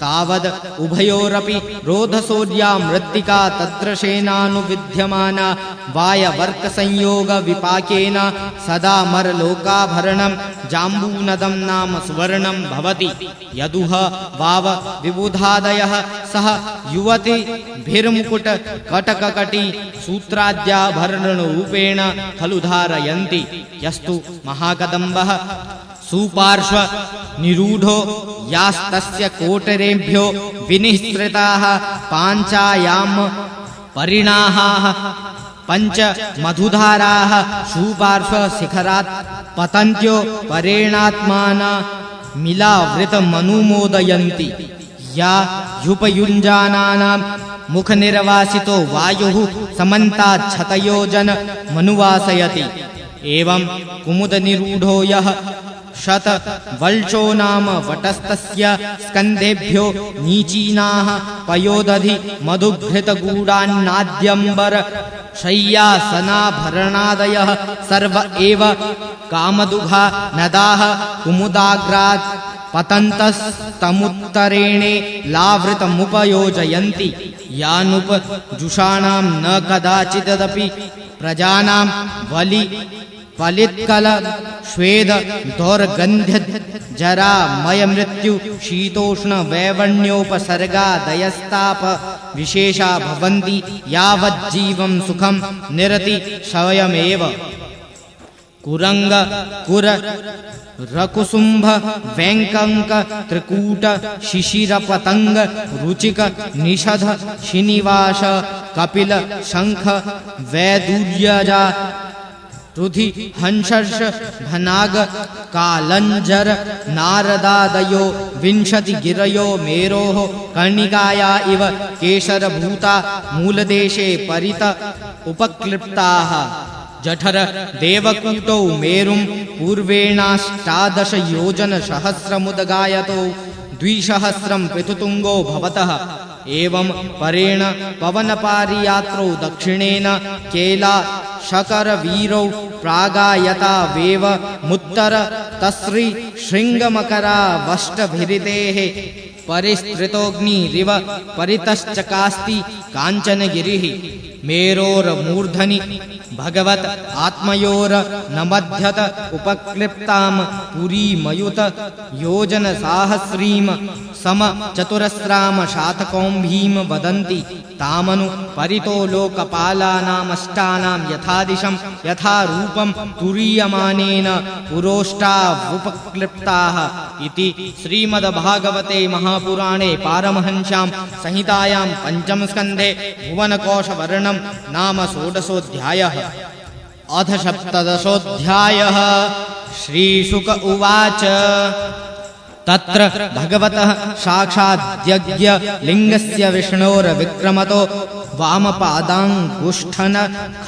तावद् उभयोरपि रोधसौर्या मृत्तिका तद्रशेनानुविध्यमाना वायवर्कसंयोग विपाकेन सदा मरलोकाभरणं जाम्बूनदं नाम सुवर्णं भवति यदुह वाव विबुधादयः सह युवतिभिर्मुकुट कटककटी सूत्राद्याभरणरूपेण खलु धारयन्ति यस्तु महाकदम्बः सुपार्श्व निरूढो यास्तस्य कोटरेभ्यो विनिस्तृताः पाञ्चायां परिणाहाः पंच मधुधाराः सुपार्श्व शिखरात् पतन्त्यो परेणात्माना मिलावृतमनुमोदयन्ति या ह्युपयुञ्जानानां मुखनिर्वासितो वायुः समन्तात् शतयोजन मनुवासयति एवं कुमुदनिरूढो यः शतवल्शो नाम वटस्तस्य स्कन्धेभ्यो नीचीनाः पयोदधि मधुघृतगूढान्नाद्यम्बर शय्यासनाभरणादयः सर्व एव कामदुघा नदाः कुमुदाग्रात् पतन्तस्तमुत्तरेणे लावृतमुपयोजयन्ति यानुपजुषाणां न कदाचिदपि प्रजानां वलि फलित्कल स्वेद दौर्गन्ध्य जरा मय मृत्यु शीतोष्ण वैवण्योपसर्गादयस्ताप विशेषा भवन्ति यावज्जीवं सुखं निरति स्वयमेव कुरंग कुर रकुसुम्भ वेंकंक त्रिकूट शिशिर पतंग रुचिक निषध श्रीनिवास कपिल शंख वैदुर्यजा रुधि हंसर्ष भनाग कालंजर नारदादयो विंशति गिरयो मेरोः कर्णिकाया इव केशरभूता मूलदेशे परित उपक्लिप्ताः जठर देवकूटौ मेरुं पूर्वेणाष्टादश योजन सहस्रमुदगायतो 200 पृथुतुंगो भवतः एवं परेण पवनपारियात्रौ दक्षिणेन केला शकर वीरौ प्रागायता वेव मुत्तर तस्री श्रृंगमकरा वष्टभिरितेः परिस्त्रितोऽग्निरिव परितश्चकास्ति काञ्चनगिरिः मेरोर्मूर्धनि भगवत आत्मयोर नमध्यत उपक्लिप्तां पुरीमयुत योजन साहस्रीं सम चतुरस्रां शातकौम्भीं वदन्ति तामनु परितो लोकपालानामष्टानां यथादिशं यथा रूपं तुरीयमानेन पुरोष्टावुपक्लिप्ताः इति श्रीमद्भागवते महापुराणे पारमहंस्यां संहितायां पंचम स्कन्धे भुवनकोशवर्णनं नाम 16ोऽध्यायः। अथ 17ोऽध्यायः। श्रीशुक उवाच तत्र भगवतः साक्षाद्यज्ञ लिंगस्य विष्णोर्विक्रमतो वामपादाङ्गुष्ठन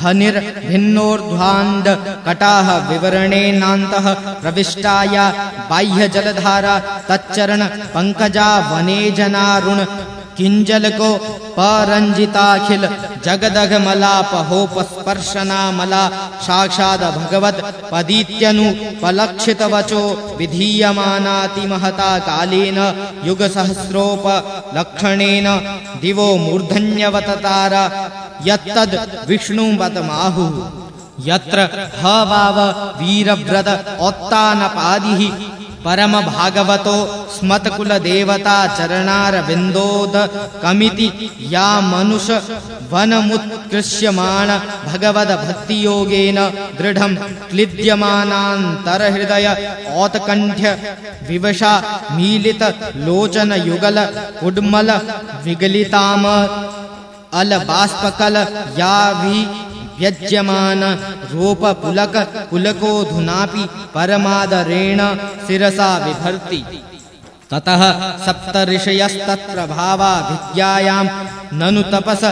खनिर्भिन्नोर्ध्वान्द कटाह विवरणेनान्तः प्रविष्टाया बाह्यजलधारा तच्चरण पंकजा वनेजनारुण किंजलको परंजिताखिल जगदघमलापहोपस्पर्शनामला साक्षाद भगवत पदीत्यनुपलक्षितवचो विधीयमानातिमहता कालेन युगसहस्रोपलक्षणेन दिवो मूर्धन्यवततार यत्तद् विष्णुवतमाहुः यत्र ह वाव वीरव्रत औत्तानपादिः परम भागवतो स्मत्कुल देवता चरणारविन्दोद कमिति या मनुष वनमुत्कृष्यमाण भगवद भक्ति योगेन दृढ़ं क्लिद्यमानान्तरहृदय औत्कण्ठ्य विवशा मीलित लोचन युगल उड्मल विगलिताम अलबाष्पकल याभि व्यज्यमान रूप पुलक पुलको धुनापि परमादरेण शिरसा बिभर्ति ततः सप्तऋषयस्तत्र भावा विज्ञायां ननु तपस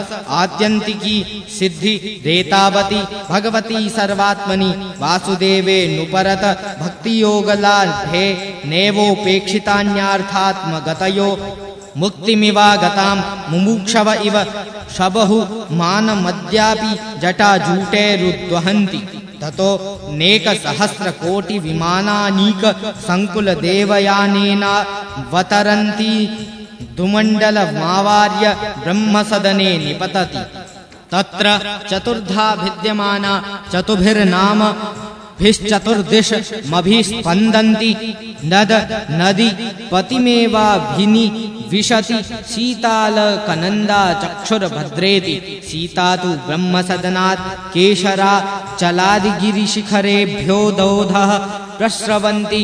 आत्यन्तिकी सिद्धि रेतावती भगवती सर्वात्मनि वासुदेवे नुपरत भक्तियोगलार्धे नैवोपेक्षितान्यार्थात्मगतयो मुक्तिमिवागतां मुमुक्षव इव शबहु मानमद्यापि जटाजूटेरुद्वहन्ति ततो नेकसहस्रकोटि विमानानीक संकुल देवयानेनावतरन्ति दुमण्डलमावार्य ब्रह्मसदने निपतति तत्र चतुर्धा भिद्यमाना चतुभिर्नाम भिश्चतुर्दिश मभिस्पन्दन्ति नद नदी पतिमेवाभिनि विशति शीतालकनन्दा चक्षुर्भद्रेति सीता तु ब्रह्मसदनात् केशरा चलादिगिरिशिखरेभ्यो दौधः प्रस्रवन्ति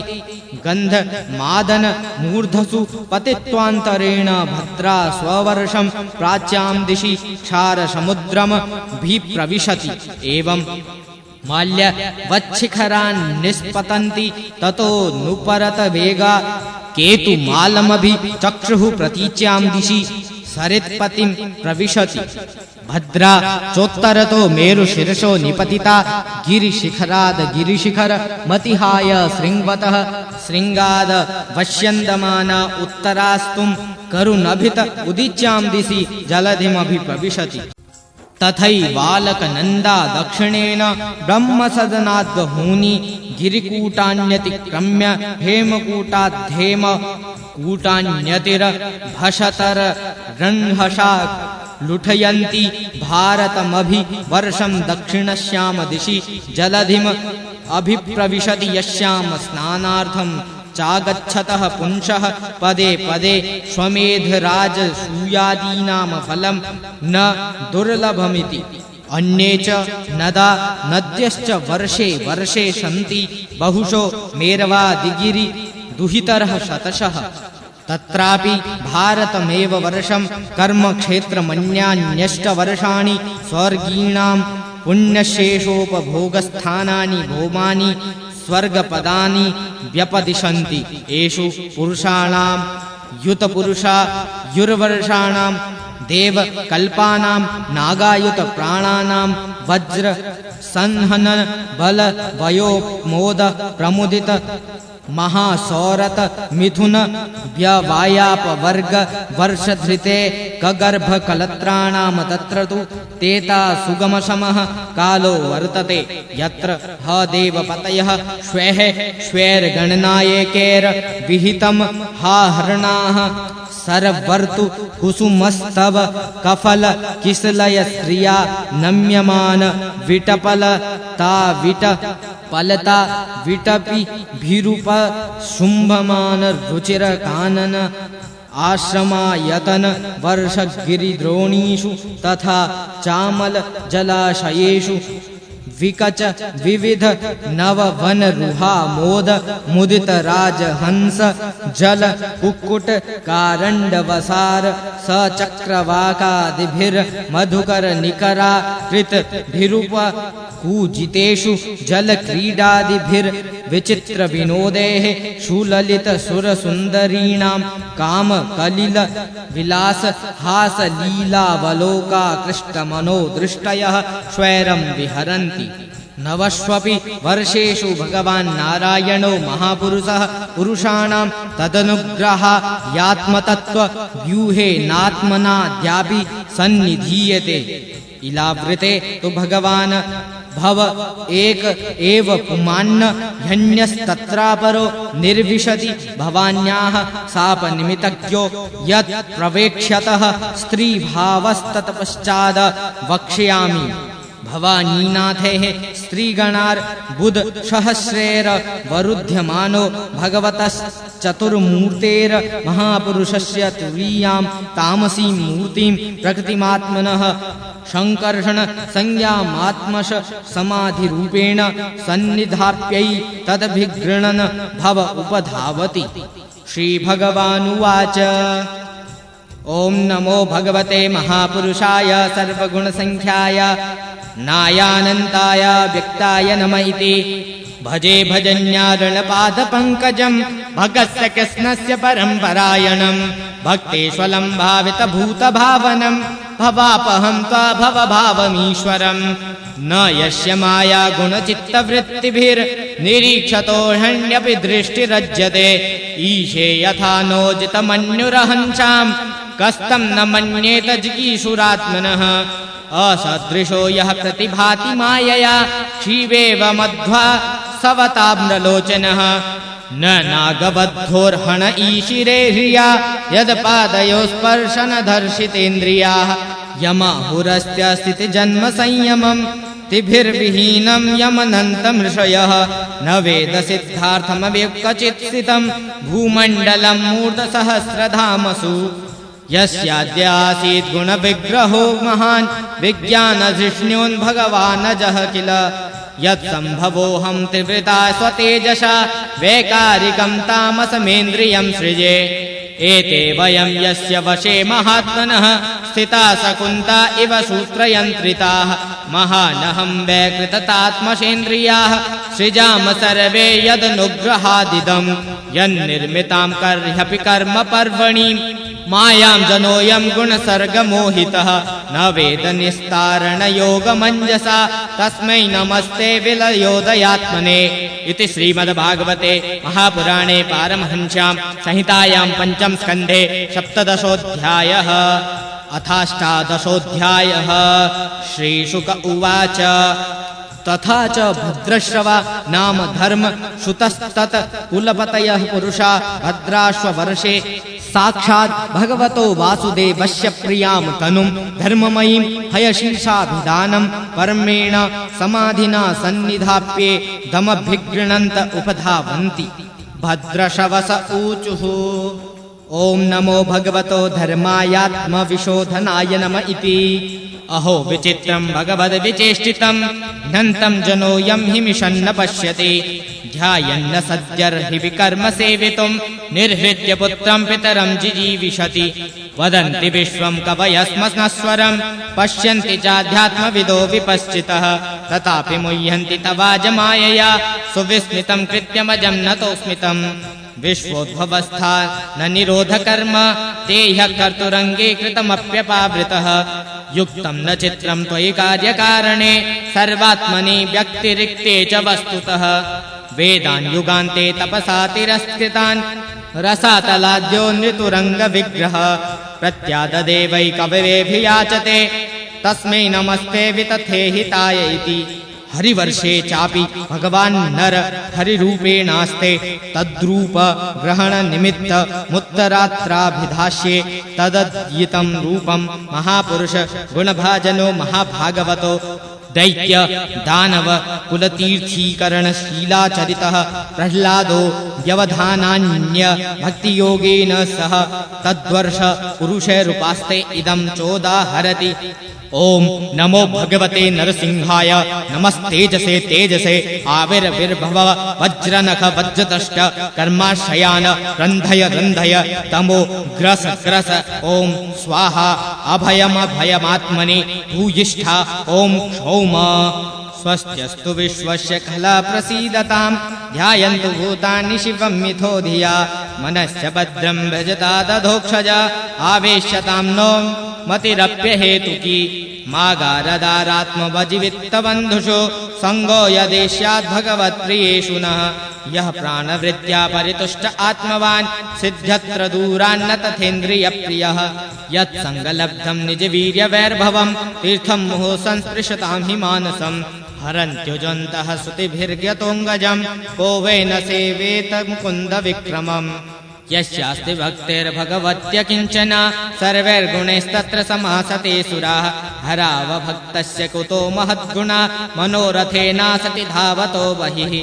गन्ध मादन मूर्धसु पतित्वान्तरेण भद्रा स्ववर्षं प्राच्यां दिशि क्षारसमुद्रमभिप्रविशति एवं माल्य वच्छिखरान् निष्पतन्ति ततो नुपरत वेगा केतुमालमभि चक्षुः प्रतीच्यां दिशि सरित्पतिं प्रविशति भद्रा चोत्तरतो मेरुशिरसो निपतिता गिरिशिखराद गिरिशिखर मतिहाय शृङ्गवतः शृङ्गाद वश्यन्दमाना उत्तरास्तुं करुनभित उदीच्यां दिशि जलधिमभिप्रविशति तथैवालकनन्दा दक्षिणेन ब्रह्मसदनाद्बहूनि गिरिकूटान्यतिक्रम्य हेमकूटाद्धेम कूटान्यतिरभशतररंहषा लुठयन्ति भारतमभिवर्षं दक्षिणश्याम दिशि जलधिम अभिप्रविशति यस्यां स्नानार्थं चागच्छतः पुंसः पदे पदे श्वमेधराजसूयादीनां फलं न दुर्लभमिति अन्ये च नदा नद्यश्च वर्षे वर्षे सन्ति बहुशो मेरवादिगिरि दुहितरः शतशः तत्रापि भारतमेव वर्षं कर्मक्षेत्रमन्यान्यष्टवर्षाणि स्वर्गीणां पुण्यशेषोपभोगस्थानानि भौमानि स्वर्गपदानि व्यपदिशन्ति येषु पुरुषाणां युतपुरुषा युर्वर्षाणां देवकल्पानां नागायुतप्राणानां वज्र संहनन बल वयोमोद प्रमुदित महासौरत मिथुन व्यवायाप वर्ग वर्षधृते कगर्भ कलत्राणां तत्र तु तेता सुगमशमः कालो वर्तते यत्र ह देवपतयः श्वेः श्वेर्गणनायकैर् विहितं हा हरणाः सरवर्तु कुसुमस्तव कफल किसलय स्त्रिया नम्यमान विटपल ता विट पलता विटपि भिरूप शुंभमान रुचिर कानन आश्रमायतन वर्षगिरिद्रोणीषु तथा चामल जलाशयेषु विकच विविध नववन रुहा मोद मुदित राजहंस जल कुक्कुट कारंडवसार सचक्रवाकादिभिर मधुकर निकरा कृत भिरूप कूजितेषु जल क्रीडादिभिर विचित्र विनोदेः सुललित सुर सुंदरीणां काम कलिल विलास हास लीलावलोका कृष्ट मनो दृष्टयः स्वैरं विहरन्ति नवष्वपि वर्षेषु भगवान् नारायणो महापुरुषः पुरुषाणां तदनुग्रहायात्मतत्त्व व्यूहेनात्मनाद्यापि सन्निधीयते इलावृते तु भगवान् भव एक एव पुमान्न ह्यन्यस्तत्रापरो निर्विशति भवान्याः शापनिमित्तज्ञो यत् प्रवेक्ष्यतः स्त्रीभावस्तत्पश्चाद् वक्ष्यामि भवानीनाथेः स्त्रीगणार्बुध सहस्रेर वरुध्यमानो भगवतश्चतुर्मूर्तेर महापुरुषस्य तुरीयां तामसीं मूर्तिं प्रकृतिमात्मनः संकर्षण संज्ञामात्मश समाधिरूपेण सन्निधाप्यै तदभिगृणन् भव उपधावति। श्रीभगवानुवाच ओं नमो भगवते महापुरुषाय सर्वगुणसंख्याय नायानन्ताय व्यक्ताय नम इति। भजे भजन्यारणपादपङ्कजं भगस्य कृष्णस्य परम्परायणं भक्तेष्वलं भावितभूतभावनं भवापहं त्वा भवभावमीश्वरम्। न यस्य माया गुणचित्तवृत्तिभिर्निरीक्षतोऽहन्यपि दृष्टिरज्यते ईशे यथा नोजितमन्युरहंसां कस्तं न मन्येत जिगीषुरात्मनः। असदृशो यः प्रतिभाति मायया क्षीवेव मध्वा सवताम्रलोचनः न नागबद्धोर्हण ईशिरे ह्रिया यदपादयोस्पर्शनधर्षितेन्द्रियाः। यमाहुरस्य स्थितिजन्म संयमं तिभिर्विहीनं यमनन्तमृषयः न वेद सिद्धार्थमव्यक्वचित् स्थितं भूमण्डलं मूर्धसहस्रधामसु। यस्याद्य आसीत् गुणविग्रहो महान् विज्ञानधिष्ण्योन् भगवानजः किल। यत्सम्भवोऽहं त्रिवृता स्वतेजसा वैकारिकं तामसमेन्द्रियं सृजे। एते वयं यस्य वशे महात्मनः स्थिता शकुन्ता इव सूत्रयन्त्रिताः महानहं वैकृततात्मसेन्द्रियाः सृजाम सर्वे यदनुग्रहादिदं यन्निर्मितां कर्ह्यपि कर्म पर्वणि मायां जनोऽयं गुणसर्गमोहितः न वेद निस्तारणयोगमञ्जसा तस्मै नमस्ते विलयोदयात्मने। इति श्रीमद्भागवते महापुराणे पारमहंस्यां संहितायां पंचम स्कन्धे सप्तदशोऽध्यायः। अथाष्टादशोऽध्यायः। श्रीशुक उवाच तथा च भद्रश्रवा नाम धर्म श्रुतस्तत कुलपतयः पुरुषा भद्राश्ववर्षे साक्षात् भगवतो वासुदेवस्य प्रियां तनुं धर्ममयीं हयशीर्षाभिधानं परमेण समाधिना सन्निधाप्ये दमभिगृणन्त उपधावन्ति। भद्रशवस ऊचुः ओं नमो भगवतो धर्मायात्मविशोधनाय नम इति। अहो विचित्रं भगवद्विचेष्टितं घ्नन्तं जनोऽयं हि मिषन्न पश्यति ध्यायन्न सद्यर्हि विकर्म सेवितुं निर्हृत्य पुत्रं पितरं जिजीविषति। वदन्ति विश्वं कवयस्मस्नस्वरं पश्यन्ति चाध्यात्मविदो विपश्चितः तथापि मुह्यन्ति तवाजमायया सुविस्मितं कृत्यमजं नतोऽस्मितम्। विश्वोद्भवस्था न निरोधकर्म ते ह्यः कर्तुरङ्गे कृतमप्यपावृतः युक्तं न चित्रं त्वयि कार्यकारणे सर्वात्मनि व्यक्तिरिक्ते च वस्तुतः। वेदान् युगान्ते तपसा तिरस्कृतान् रसातलाद्यो नृतुरङ्गविग्रह प्रत्याददे वै कविरेऽभियाचते तस्मै नमस्ते वितथे हिताय इति। हरिवर्षे चापि भगवान् नर हरिरूपेणास्ते तद्रूप ग्रहण निमित्त मुत्तरात्राभिधास्ये तदद्यितं रूपं महापुरुष गुणभाजनो महाभागवतो दैत्य दानव कुलतीर्थीकरणशीलाचरितः प्रह्लादो व्यवधानान्य भक्तियोगेन सह तद्वर्ष पुरुषैरुपास्ते इदं चोदाहरति। ओं नमो भगवते नरसिंहाय नमस्तेजसे तेजसे आविर्विर्भव वज्रनख वज्रदष्ट कर्माशयान रन्धय रन्धय तमो ग्रस ग्रस ओं स्वाहा अभयमभयमात्मने भूयिष्ठा ओं क्षौम। स्वस्त्यस्तु विश्वस्य खला प्रसीदतां ध्यायन्तु भूतानि शिवं मिथो धिया मनश्च भद्रं भजता दधोक्षजा आवेश्यतां नो मतिरप्यहेतुकी मागारदारात्मवजीवित्तबन्धुषु संगो यदेष्याद्भगवत्प्रियेषु नः यः प्राणवृत्त्या परितुष्ट आत्मवान् सिद्ध्यत्र दूरान्न तथेन्द्रियप्रियः यत्सङ्गलब्धं निजवीर्यवैर्भवं तीर्थं मुहुः संस्पृशतां हि मानसं हरन्त्युजन्तः श्रुतिभिर्यतोऽङ्गजं को वै न सेवेत मुकुन्दविक्रमम्। यस्यास्ति भक्तिर्भगवत्य किञ्चन सर्वैर्गुणैस्तत्र समासते सुराः हरावभक्तस्य कुतो महद्गुणा मनोरथेनासति धावतो बहिः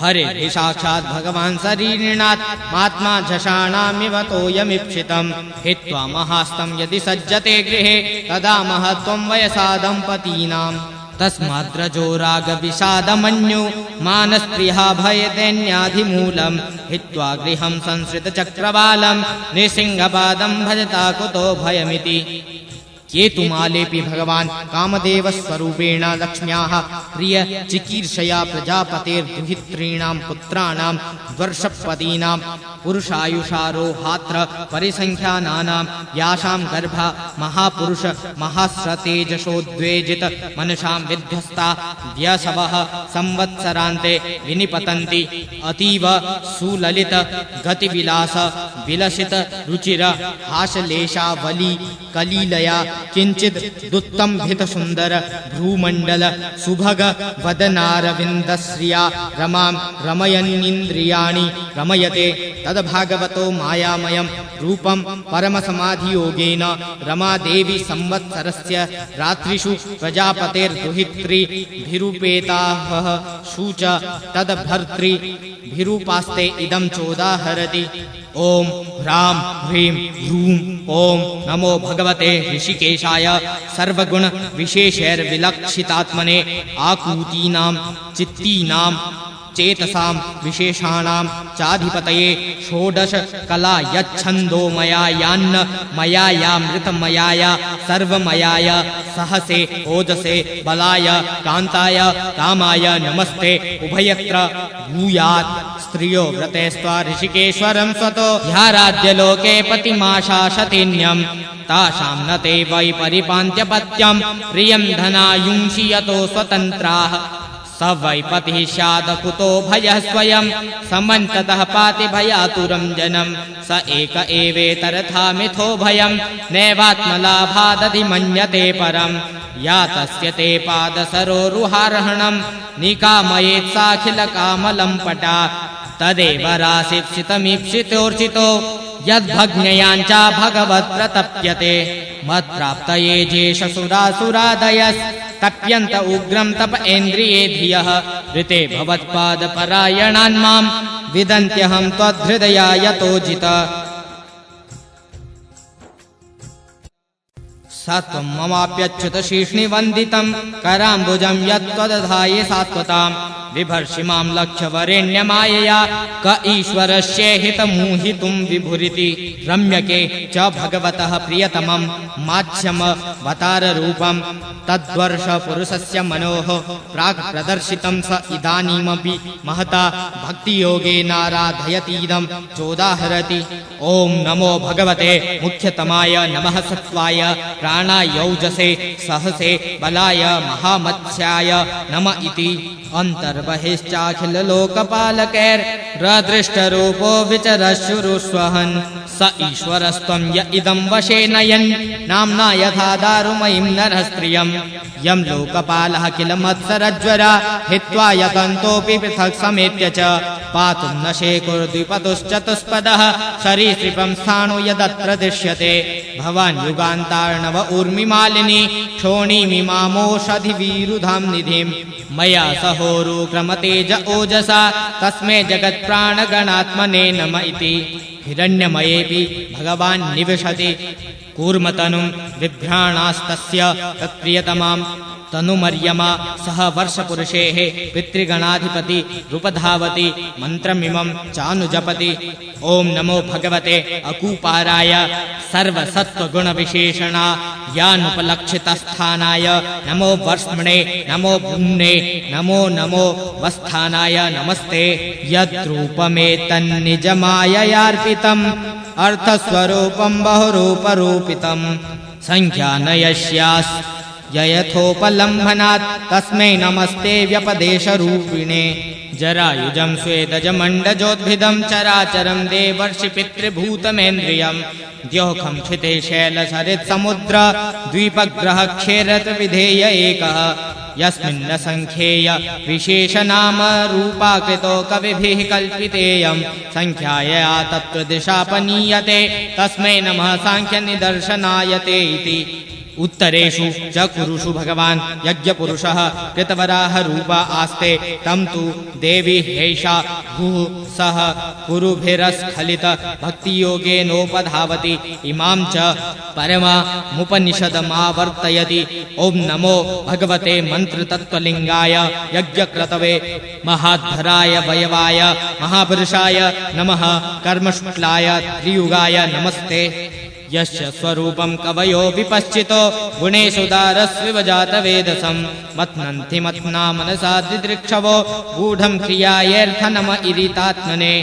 हरे साक्षात् भगवान् शरीरिणात् महात्मा झषाणामिव तोयमीप्सितं हित्वा महास्तं यदि सज्जते गृहे तदा महत्त्वं वयसा दम्पतीनाम् तस्माद्रजो रागविषादमन्यो मानस्पृहा भयदैन्याधिमूलम् हित्वा गृहं संसृतचक्रवालं नृसिंहपादं भजता कुतो भयमिति केतुमालेऽपि भगवान् कामदेवस्वरूपेण लक्ष्म्याः प्रिय चिकीर्षया प्रजापतेर्दुहितॄणां पुत्राणां वर्षपतीनां पुरुषायुषारोहात्र परिसंख्यानानां यासां गर्भा महापुरुष महास्रतेजसोद्वेजित मनसां विध्वस्ता व्यसवः संवत्सरान्ते विनिपतन्ति अतीव सुललित गतिविलास विलसित रुचिर हासलेशावली कलीलया किंचित दुत्तंभित सुंदर भ्रूमंडल सुभग वदनारविंदश्रिया रमां रमयन्निन्द्रियाणि रमयते तद्भागवतो मायामयं रूपं परमसमाधियोगेन रमादेवी संवत्सरस्य रात्रिषु प्रजापतेर्दुहितृभिरूपेताः शुच तद्भर्तृभिरूपास्ते इदं चोदाहरति ओम ह्रां ह्रीं ह्रूं ओम नमो भगवते ऋषिकेशाय सर्वगुण विशेषैर्विलक्षितात्मने आकूतीनां चित्तीनां चेतसां विशेषाणां चाधिपतये षोडश कला यच्छन्दोमयायान्न मयायामृतमयाय सर्वमयाय सहसे ओजसे बलाय कान्ताय कामाय नमस्ते उभयत्र भूयात् स्त्रियो व्रतेस्त्वा ऋषिकेश्वरं स्वतो ह्याराध्यलोके पतिमाशाशतिन्यं तासां न ते वै परिपान्त्यपत्यं प्रियं धनायुंषि यतो स्वतन्त्राः स वै पतिः स्यात् कुतो भयः स्वयं समन्ततः पाति भयातुरं जनं स एक एवेतरथा मिथो भयं नैवात्मलाभादधिमन्यते परं या तस्य ते पादसरोरुहार्हणं निकामयेत् साखिलकामलम्पटा तदेव राशिप्सितमीप्सितोर्चितो यद्भग्न्याञ्च भगवत्प्रतप्यते मत्प्राप्तये जेषसुरासुरादयस्तप्यन्त उग्रं तप इन्द्रिये धियः ऋते भवत्पादपरायणान् मां विदन्त्यहं त्वद्धृदया यतोजित सत्वं ममाप्यच्युत शीर्ष्णिवन्दितं कराम्बुजं यत्त्वदधाये सात्वताम् विभर्षि मां लक्ष्यवरेण्यमायया क ईश्वरस्येहितमुहितुं विभुरिति रम्यके च भगवतः प्रियतमं माध्यमवताररूपं तद्वर्षपुरुषस्य मनोः प्राक् प्रदर्शितं स इदानीमपि महता भक्तियोगेनाराधयतीदं चोदाहरति ॐ नमो भगवते मुख्यतमाय नमः सत्त्वाय प्राणायौजसे सहसे बलाय महामत्स्याय नम इति अन्तर्बहिश्चाखिललोकपालकैर्दृष्टरूपो विचरश्रुरुष्वहन् स ईश्वरस्त्वं य इदं वशे नयन् नाम्ना यथा दारुमयीं नरः स्त्रियं यं लोकपालः किल मत्सरज्वरा हित्वा यतन्तोऽपि पृथक् समेत्य च पातुं न शेकुर्द्विपदुश्चतुष्पदः सरीसृपं स्थाणु यदत्र दृश्यते भवान् युगान्तार्णव ऊर्मिमालिनी क्षोणीमिमामोषधिविरुधां निधिं मया सहोरुक्रमतेज ओजसा तस्मै जगत्प्राणगणात्मने नम इति हिरण्यमयेऽपि भगवान् निविशति कूर्मतनुं बिभ्राणास्तस्य तत्प्रियतमां तनुमर्यमा सह वर्षपुरुषेः पितृगणाधिपति रूपधावति मन्त्रमिमं चानुजपति ॐ नमो भगवते अकूपाराय सर्वसत्त्वगुणविशेषणा यानुपलक्षितस्थानाय नमो वर्ष्मणे नमो भूम्ने नमो नमो वस्थानाय नमस्ते यद्रूपमेतन्निजमाययार्पितम् अर्थस्वरूपं बहुरूपरूपितं संख्यानयस्यास् यथोपलम्भनात् तस्मै नमस्ते व्यपदेशरूपिणे जरायुजं स्वेदजमण्डजोद्भिदं चराचरं देवर्षि पितृभूतमेन्द्रियं द्योखं क्षिते शैलसरित्समुद्र द्वीपग्रह क्षेरत विधेय एकः यस्मिन्न संख्येय विशेषनाम रूपाकृतो कविभिः कल्पितेयं संख्याया तत्त्वदिशापनीयते तस्मै नमः सांख्यनिदर्शनायते इति। उत्तरेषु च कुरुषु भगवान् यज्ञपुरुषः कृतवराह रूपा आस्ते तं तु देवी ह्यैषा भूः सः कुरुभिरस्खलित भक्तियोगेनोपधावति इमां च परमामुपनिषदमावर्तयति। ॐ नमो भगवते मन्त्रतत्त्वलिङ्गाय यज्ञक्रतवे महाध्वराय वयवाय महापुरुषाय नमः। कर्मशुक्लाय त्रियुगाय नमस्ते। यस्य स्वरूपं कवयो विपश्चितो गुणेषु दारस्विव जातवेदसं मत्नन्ति मत्ना मनसा दिदृक्षवो गूढं क्रियायेऽर्थनम इरितात्मने।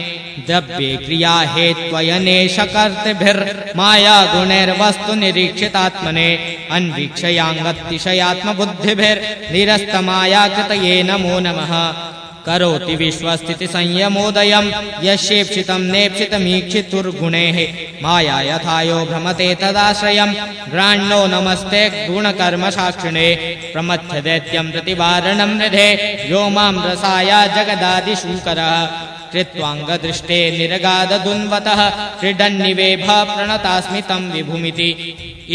द्रव्ये क्रिया हेत्वयनेशकर्तृभिर्माया गुणैर्वस्तु निरीक्षितात्मने अन्वीक्षयाङ्गतिशयात्मबुद्धिभिर्निरस्तमायाकृतये नमो नमः। करोति विश्वस्थितिसंयमोदयं यस्येप्सितं नेप्सितमीक्षितुर्गुणैः माया यथायो भ्रमते तदाश्रयं ग्राण्यो नमस्ते गुणकर्मसाक्षिणे। प्रमथ्य दैत्यं प्रतिवारणं निधे यो मां रसाय जगदादिशूकरः कृत्वाङ्गदृष्टे निरगाददुन्वतः क्रीडन्निवेभ प्रणतास्मि तं विभुमिति।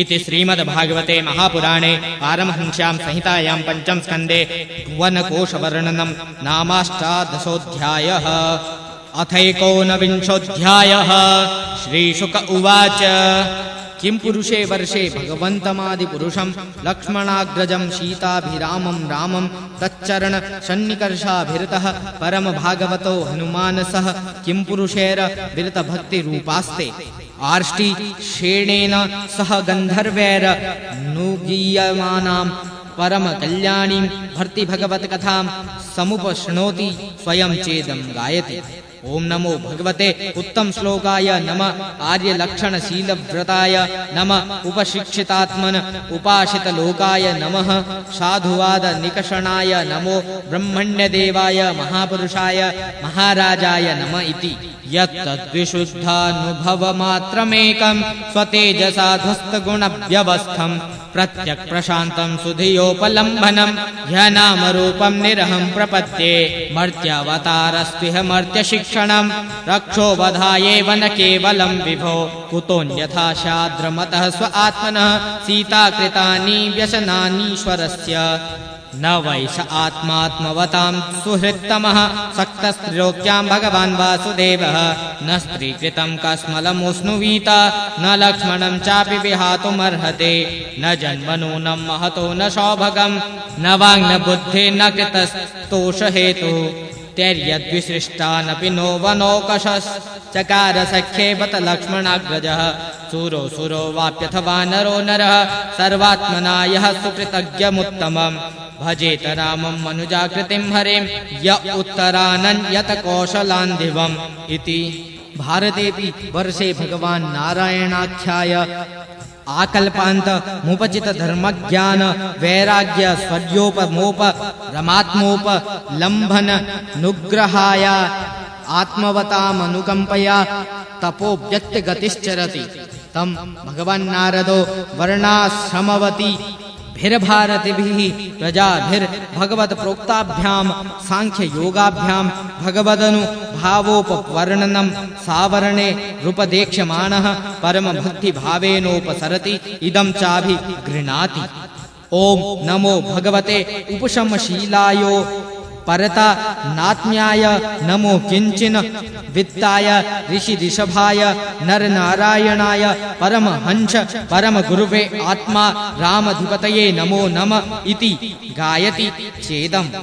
इति श्रीमद्भागवते महापुराणे पारमहंस्यां संहितायां पंचम स्कन्धे भुवनकोशवर्णनं नामाष्टादशोऽध्यायः। अथैकोनविंशोऽध्यायः। श्रीशुक उवाच किं पुरुषे वर्षे भगवन्तमादिपुरुषं लक्ष्मणाग्रजं सीताभिरामं रामं तच्चरण सन्निकर्षाभिरतः परमभागवतो हनुमानसः किं पुरुषैर्विरतभक्तिरूपास्ते आर्ष्टि शेणेन सह गन्धर्वैर्नुगीयमानां परमकल्याणीं भर्तिभगवत्कथां समुपशृणोति स्वयं चेदं गायति। ओं नमो भगवते उत्तम श्लोकाय नमः। आर्यलक्षणशीलव्रताय नमः। उपशिक्षितात्मन उपासितलोकाय नमः। साधुवाद निकषणाय नमो। ब्रह्मण्यदेवाय महापुरुषाय महाराजाय नमः इति। यत्तद्विशुद्धानुभवमात्रमेकं स्वतेजसा ध्वस्तगुणव्यवस्थं प्रत्यक्प्रशान्तं सुधियोपलम्भनं ह्यनामरूपं निरहं प्रपद्ये। मर्त्यावतारस्त्विह मर्त्यशिक्षणं रक्षोवधायेव न केवलं विभो कुतोऽन्यथा शाद्रमतः स्व आत्मनः सीताकृतानि व्यसनानीश्वरस्य। न वै स आत्मात्मवतां सुहृत्तमः सक्तस्त्रिलोक्यां भगवान् वासुदेवः न स्त्रीकृतं कस्मलमुष्णुवीत न लक्ष्मणं चापि विहातुमर्हते न जन्मनो न महतो न सौभगं न वाङ् न बुद्धि न कृतस्तोषहेतुः तैर्यद्विसृष्टानपि नो वनौकशश्चकार सख्ये बत लक्ष्मणाग्रजः सूरो सुरो वाप्यथवा नरो नरः सर्वात्मना यः सुकृतज्ञमुत्तमम् भजेत रामं मनुजाकृतिं हरिं य उत्तरानन्यत कौशलान्धिवम् इति। भारतेऽपि वर्षे भगवान् नारायणाख्याय आकल्पान्त मुपचित धर्मज्ञान वैराग्य स्वर्योपमोप रमात्मोप लम्भन नुग्रहाय आत्मवतामनुकंपया तपो व्यक्तगतिश्चरति। तम भगवान् नारदो वर्णाश्रमवती भिर्भारतिभिः प्रजाभिर्भगवत् प्रोक्ताभ्यां सांख्य योगाभ्यां भगवदनु भावोपवर्णनं सावरणे रूपदेक्ष्यमाणः परम भक्ति भावेनोपसरति इदं चाभि गृह्णाति। ओम नमो भगवते उपशमशीलायो परता नात्म्याय नमो किंचिन वित्ताय ऋषि ऋषभाय नर नारायणाय परमहंस परम गुरुवे आत्मा रामधिपतये नमो नमः इति गायति चेदम्।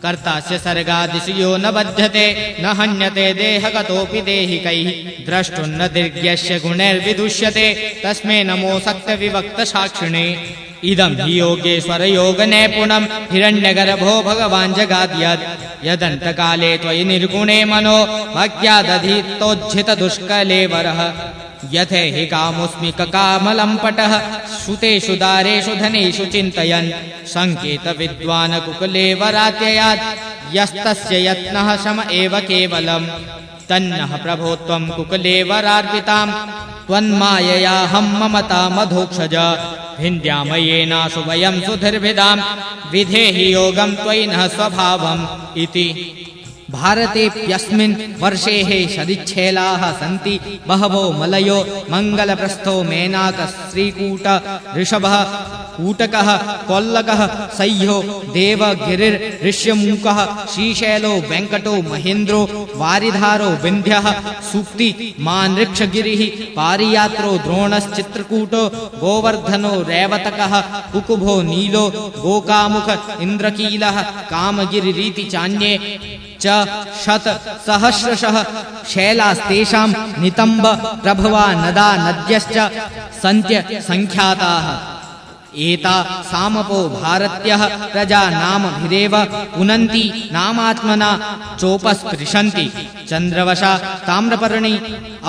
कर्तास्य सर्गादिषु यो न बध्यते न हन्यते देहगतोऽपि देहिकैः द्रष्टुन्न दीर्घ्यस्य गुणैर्विदुष्यते तस्मै नमो सत्यविवक्तसाक्षिणे। इदं हि योगेश्वर योगनैपुणं हिरण्यगर्भो भगवान् जगाद्यत् यदन्तकाले त्वयि निर्गुणे मनो भक्त्यादधीतोज्झितदुष्कलेवरः यथे हि कामोऽस्मि ककामलम्पटः श्रुतेषु दारेषु धनेषु चिन्तयन् सङ्केतविद्वान् कुकुलेवरात्ययात् यस्तस्य यत्नः शम एव केवलम् तन्नः प्रभो त्वं कुकुलेवरार्पितां त्वन्माययाहं ममता मधोक्षज भिन्द्यामयेनाशु वयं सुधीर्भिदां विधेहि योगं त्वयि नः स्वभावम् इति। भारतेऽप्यस्मिन् वर्षे सदिच्छेलाः सन्ति बहवो मलयो मंगलप्रस्थो मेनाक श्रीकूट ऋषभः कूटकः कोल्लकः सह्यो देवगिरिर्ऋष्यमूकः श्रीशैलो वेङ्कटो महेन्द्रो वारिधारो विन्ध्यः सूक्ति मानृक्षगिरिः पारियात्रो द्रोणश्चित्रकूटो गोवर्धनो रेवतकः कुकुभो नीलो गोकामुख इन्द्रकीलः कामगिरिरीति चान्ये च शत सहस्रशः शैलास्तेषां नितम्ब प्रभवा नदा नद्यश्च सन्त्य संख्याताः। एता सामपो भारत्यः प्रजा नामभिरेव पुनन्ति नामात्मना चोपस्पृशन्ति। चन्द्रवशा ताम्रपर्णी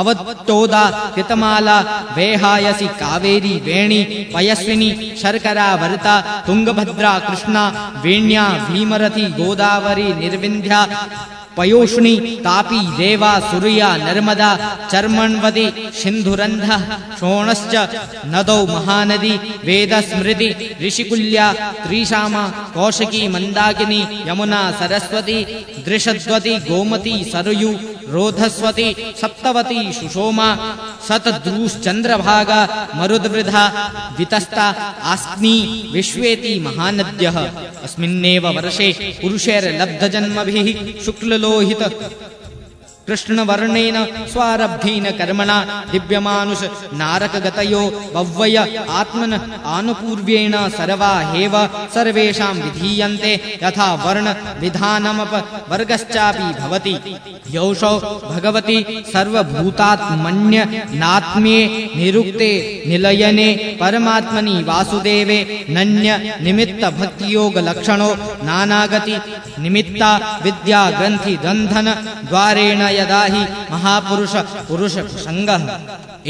अवत्तोदा कृतमाला वेहायसी कावेरी वेणी पयस्विनी शर्करा वरता तुंगभद्रा कृष्णा वेण्या भीमरथी गोदावरी निर्विन्ध्या पयोष्णी तापी देवा सूर्या नर्मदा चर्मण्वती सिन्धुरन्ध्रः शोणश्च नदौ महानदी वेदस्मृति ऋषिकुल्या त्रिशामा कौशिकी मन्दाकिनी यमुना सरस्वती दृशद्वती गोमती सरयू रोधस्वती सप्तवती सुषोमा शतद्रुश्चन्द्रभागा मरुद्वृधा वितस्ता आस्नी विश्वेति महानद्यः। अस्मिन्नेव वर्षे पुरुषैर्लब्धजन्मभिः शुक्ललोहित कृष्णवर्णेन स्वारब्धेन कर्मणा दिव्यमानुष नारकगतयो बह्वय आत्मन आनुपूर्व्येण सर्वा हेव सर्वेषां विधीयन्ते यथा वर्ण विधानमप वर्गश्चापि भवति। यौषो भगवति सर्वभूतात्मन्य नात्म्ये निरुक्ते निलयने परमात्मनि वासुदेवे नन्य निमित्त भक्तियोग लक्षणो नानागति निमित्ता विद्या ग्रंथि रंधन द्वारेण यदा हि महापुरुष पुरुष संगः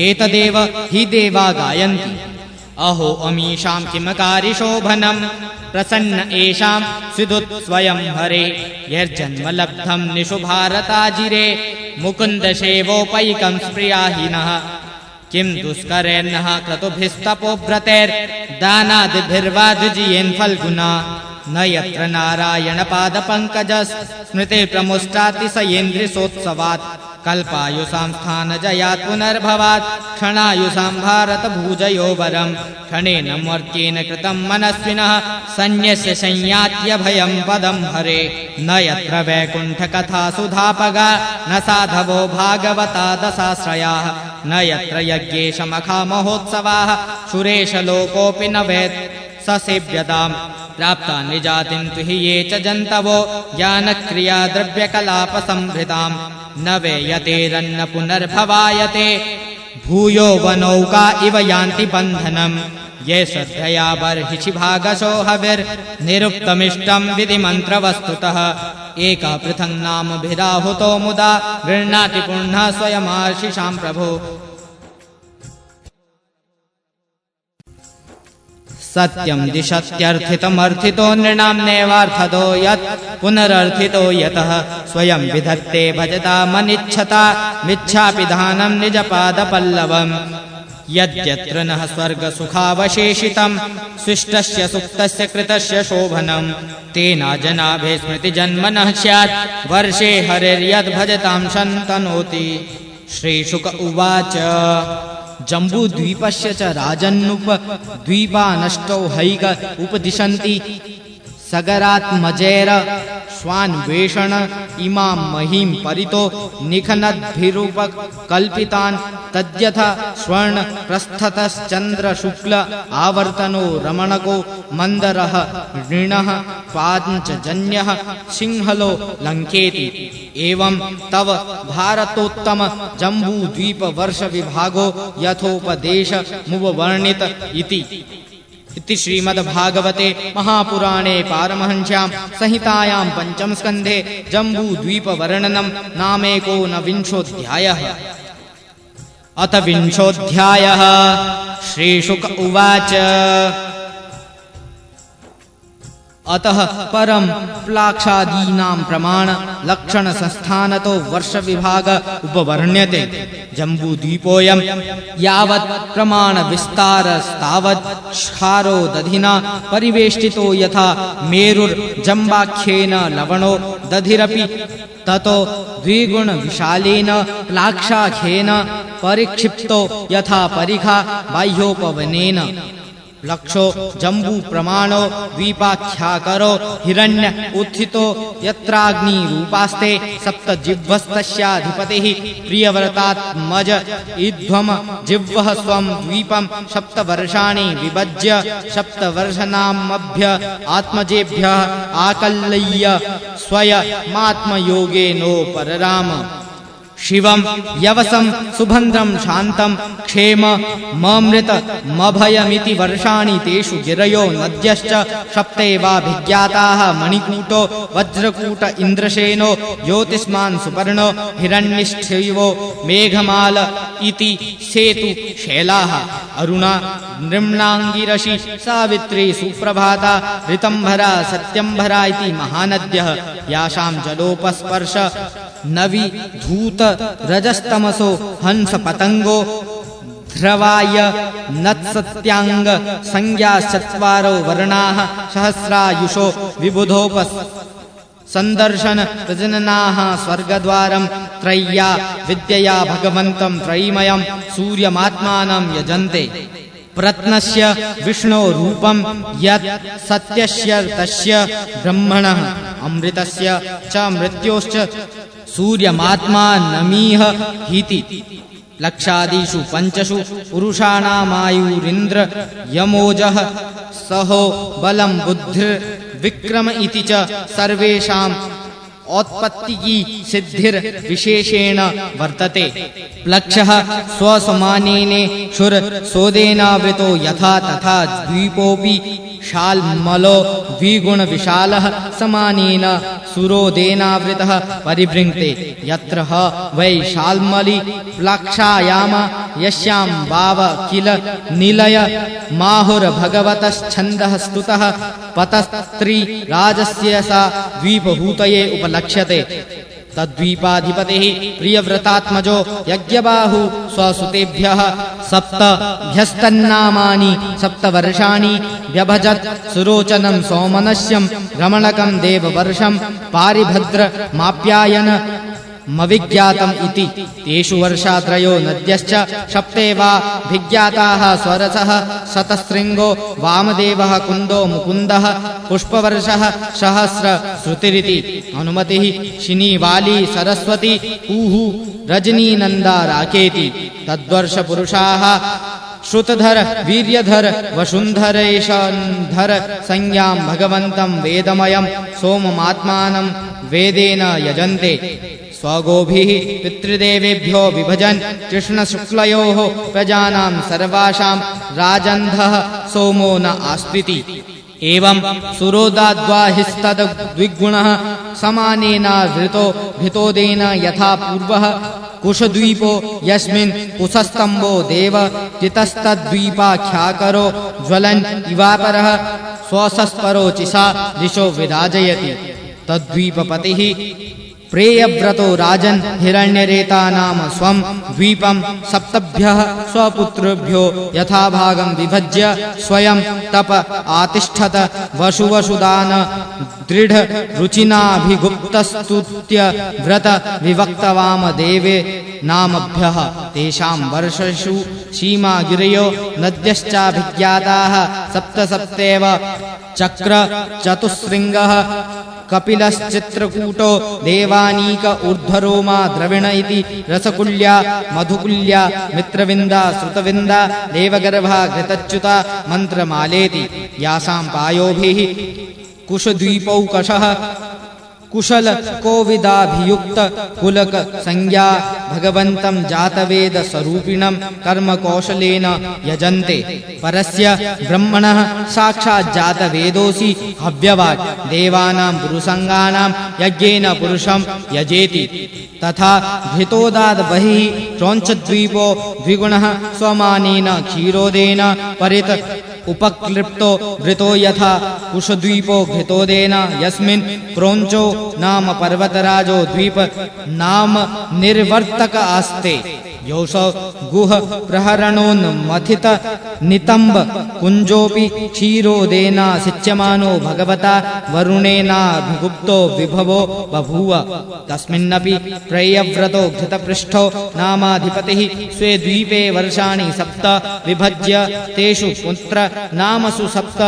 एतदेव हि देवा गायन्ति। अहो अमीषां किमकारि शोभनं प्रसन्न एषां सिदुत् स्वयं हरे यर्जन्म लब्धं निषु भारताजिरे मुकुन्द सेवोपैकं स्प्रियाहिनः किं दुष्करेन्नः क्रतुभिस्तपोव्रतैर्दानादिभिर्वाद्विजयेन् फल्गुना न यत्र नारायण पाद पंकजस् स्मृते प्रमुष्टातिशयेन्द्रिसोत्सवात् कल्पायुषां स्थानजयात् पुनर्भवात् क्षणायुषां भारत भूजयो वरं क्षणेन मर्त्येन कृतं मनस्विनः सन्न्यस्य संयात्य भयं पदं हरे न यत्र वैकुण्ठ कथा सुधापगा न साधवो भागवता दशाश्रयाः न यत्र यज्ञेश मखा महोत्सवाः सुरेश लोकोऽपि न वेत् ससेव्यताम् प्राप्ता निजातिं तु हि ये च जन्तवो ज्ञानक्रिया द्रव्यकलापसंभृतां न वेयतेरन्न पुनर्भवायते भूयो वनौका इव यान्ति बन्धनं ये श्रद्धया बर्हिषि भागशो हविर्निरुक्तमिष्टं विधिमन्त्रवस्तुतः एका पृथङ् नाम भिराहुतो मुदा गृह्णाति पुनः स्वयमाशिषां प्रभो सत्यं दिशत्यर्थितमर्थितो नृणां नैवार्थतो यत् पुनरर्थितो यतः स्वयं विधत्ते भजतामनिच्छता मिच्छापिधानं निजपादपल्लवम् यद्यत्र नः स्वर्गसुखावशेषितं स्विष्टस्य सुप्तस्य कृतस्य शोभनं तेना जनाभे स्मृतिजन्मनः स्यात् वर्षे हरिर्यद्भजतां शन्तनोति। श्रीशुक उवाच जम्बूद्वीपस्य च राजन्नुपद्वीपा नष्टौ हैक उपदिशन्ति सगरात्मजैर स्वान्वेषण इमां महीं परितो निखनद्भिरुपकल्पितान् तद्यथा स्वर्ण प्रस्थतश्चन्द्र शुक्ल आवर्तनो रमणको मन्दरः ऋणः पाञ्चजन्यः सिंहलो लङ्केति एवं तव भारतोत्तम जम्बूद्वीप वर्ष विभागो यथोपदेश मुवर्णित इति श्रीमद्भागवते महापुराणे पारमहंस्यां संहितायां पंचम स्कन्धे जम्बूद्वीप वर्णनं नामेकोनविंशोऽध्यायः। अथ विंशोऽध्यायः। श्रीशुक उवाच अतः परम प्लाक्षादीनां प्रमाण लक्षण संस्थानतो वर्ष विभाग उपवर्ण्यते। जम्बूद्वीपोऽयं यावत् प्रमाण विस्तारस्तावत् क्षारो दधिना परिवेष्टितो यथा मेरुर्जम्बाख्येन लवणो दधिरपि ततो द्विगुण विशालेन प्लाक्षाख्येन परिक्षिप्तो यथा परिखा बाह्योपवनेन। लक्षो जम्बू प्रमाणो द्वीपाख्याकरो हिरण्य उत्थितो यत्राग्नि रूपास्ते सप्त जिह्वस्तस्याधिपतिः प्रियव्रतात्मज ईध्वम जिह्वः स्वं द्वीपं सप्तवर्षाणि विभज्य सप्तवर्षनामभ्य आत्मजेभ्यः आकलय्य स्वयमात्मयोगेनो परराम। शिवं यवसं सुभद्रं शान्तं क्षेम ममृत मभयमिति वर्षाणि तेषु गिरयो नद्यश्च सप्तैवाभिज्ञाताः मणिकूटो वज्रकूट इन्द्रसेनो ज्योतिष्मान् सुपर्णो हिरण्यष्ठिवो मेघमाल इति सेतु शैलाः अरुणा नृम्णाङ्गिरसि सावित्री सुप्रभाता ऋतंभरा सत्यंभरा इति महानद्यः यासां जलोपस्पर्श नविधूत रजस्तमसो हंस पतंगो ध्रवाय नत्सत्यांग संज्ञाश्चत्वारो वर्णाः सहस्रायुषो विबुधोपस् संदर्शन प्रजननाः स्वर्गद्वारं त्रय्या विद्यया भगवन्तं त्रयीमयं सूर्यमात्मानं यजन्ते। प्रत्नस्य विष्णो रूपं यत् सत्यस्य तस्य ब्रह्मणः अमृतस्य च मृत्योश्च सूर्यमात्मा नमीह हिति। लक्षादिषु पंचषु पुरुषाणामायुरिन्द्र यमोजः सहो बलं बुद्धिर्विक्रम इति च सर्वेषाम् औत्पत्तिकी सिद्धिर्विशेषेण वर्तते। प्लक्षः स्वसमानेने क्षुर सोदेनावृतो यथा तथा द्वीपोऽपि शाल्मलो द्विगुण विशालः समानेन सुरोदेनावृतः परिवृङ्क्ते। यत्र ह वै शाल्मली प्लाक्षायाम यस्यां वाव किल निलय माहुर्भगवतश्छन्दः स्तुतः पतस्त्री राजस्य सा द्वीपभूतये उपलक्ष्यते। तद्वीपाधिपतिः प्रियव्रतात्मजो यज्ञबाहु स्वसुतेभ्यः सप्तभ्यस्तन्नामानि सप्तवर्षाणि व्यभजत् सुरोचनं सौमनस्यं रमणकं देववर्षं पारिभद्रमाप्यायन मविज्ञातम् इति। तेषु वर्षात्रयो नद्यश्च सप्तैवाभिज्ञाताः स्वरसः शतशृङ्गो वामदेवः कुन्दो मुकुन्दः पुष्पवर्षः सहस्रश्रुतिरिति। अनुमतिः शिनीवाली सरस्वती ऊहु रजनीनन्दा राकेति। तद्वर्षपुरुषाः श्रुतधर वीर्यधर वसुन्धरेशन्धर संज्ञां भगवन्तं वेदमयं सोममात्मानं वेदेन यजन्ते। स्वगोभिः पितृदेवेभ्यो विभजन् कृष्णशुक्लयोः प्रजानां सर्वासां राजन्धः सोमो न आस्त्विति। एवं सुरोदाद्वाहिस्तद्विगुणः समानेनावृतो भितोदेन यथा पूर्वः कुशद्वीपो यस्मिन् कुशस्तम्भो देव जितस्तद्वीपाख्याकरो ज्वलन् इवापरः स्वसस्परोचिषा दिशो विराजयति। तद्वीपपतिः प्रेयव्रतो राजन् हिरण्यरेता नाम स्वं द्वीपं सप्तभ्यः स्वपुत्रेभ्यो यथाभागं विभज्य स्वयं तप आतिष्ठत। वसुवसुदान दृढ रुचिनाभिगुप्तस्तुत्य व्रत विवक्तवाम देवे नामभ्यः। तेषां वर्षेषु सीमा गिरयो नद्यश्चाभिज्ञाताः सप्त सप्तैव चक्र चतुःशृङ्गः कपिलश्चित्रकूटो देवानीक ऊर्ध्वरोमा द्रविण इति। रसकुल्या मधुकुल्या मित्रविन्दा श्रुतविन्दा देवगर्भा घृतच्युता मन्त्रमालेति। यासां पायोभिः कुशद्वीपौकशः कुशल कोविदाभियुक्त कुलक संज्ञा भगवन्तं जातवेद स्वरूपिणं कर्म कौशलेन यजन्ते। परस्य ब्रह्मणः साक्षात् जातवेदोऽसि हव्यवाट् देवानां पुरुषाङ्गानां यज्ञेन पुरुषं यजेति। तथा घृतोदात् बहिः क्रौञ्चद्वीपो द्विगुणः स्वमानेन क्षीरोदेन परित उपक्लिप्तो वृतो यथा कुशद्वीपो घृतोदेन यस्मिन् क्रोञ्चो नाम पर्वतराजो द्वीप नाम निर्वर्तक आस्ते योऽसौ गुह प्रहरणोन्मथित नितम्ब कुञ्जोऽपि क्षीरोदेन सिच्यमानो भगवता वरुणेनाभिगुप्तो विभवो बभूव तस्मिन्नपि प्रेयव्रतो घृतपृष्ठो नामाधिपतिः स्वे द्वीपे वर्षाणि सप्त विभज्य तेषु पुत्र नामसु सप्त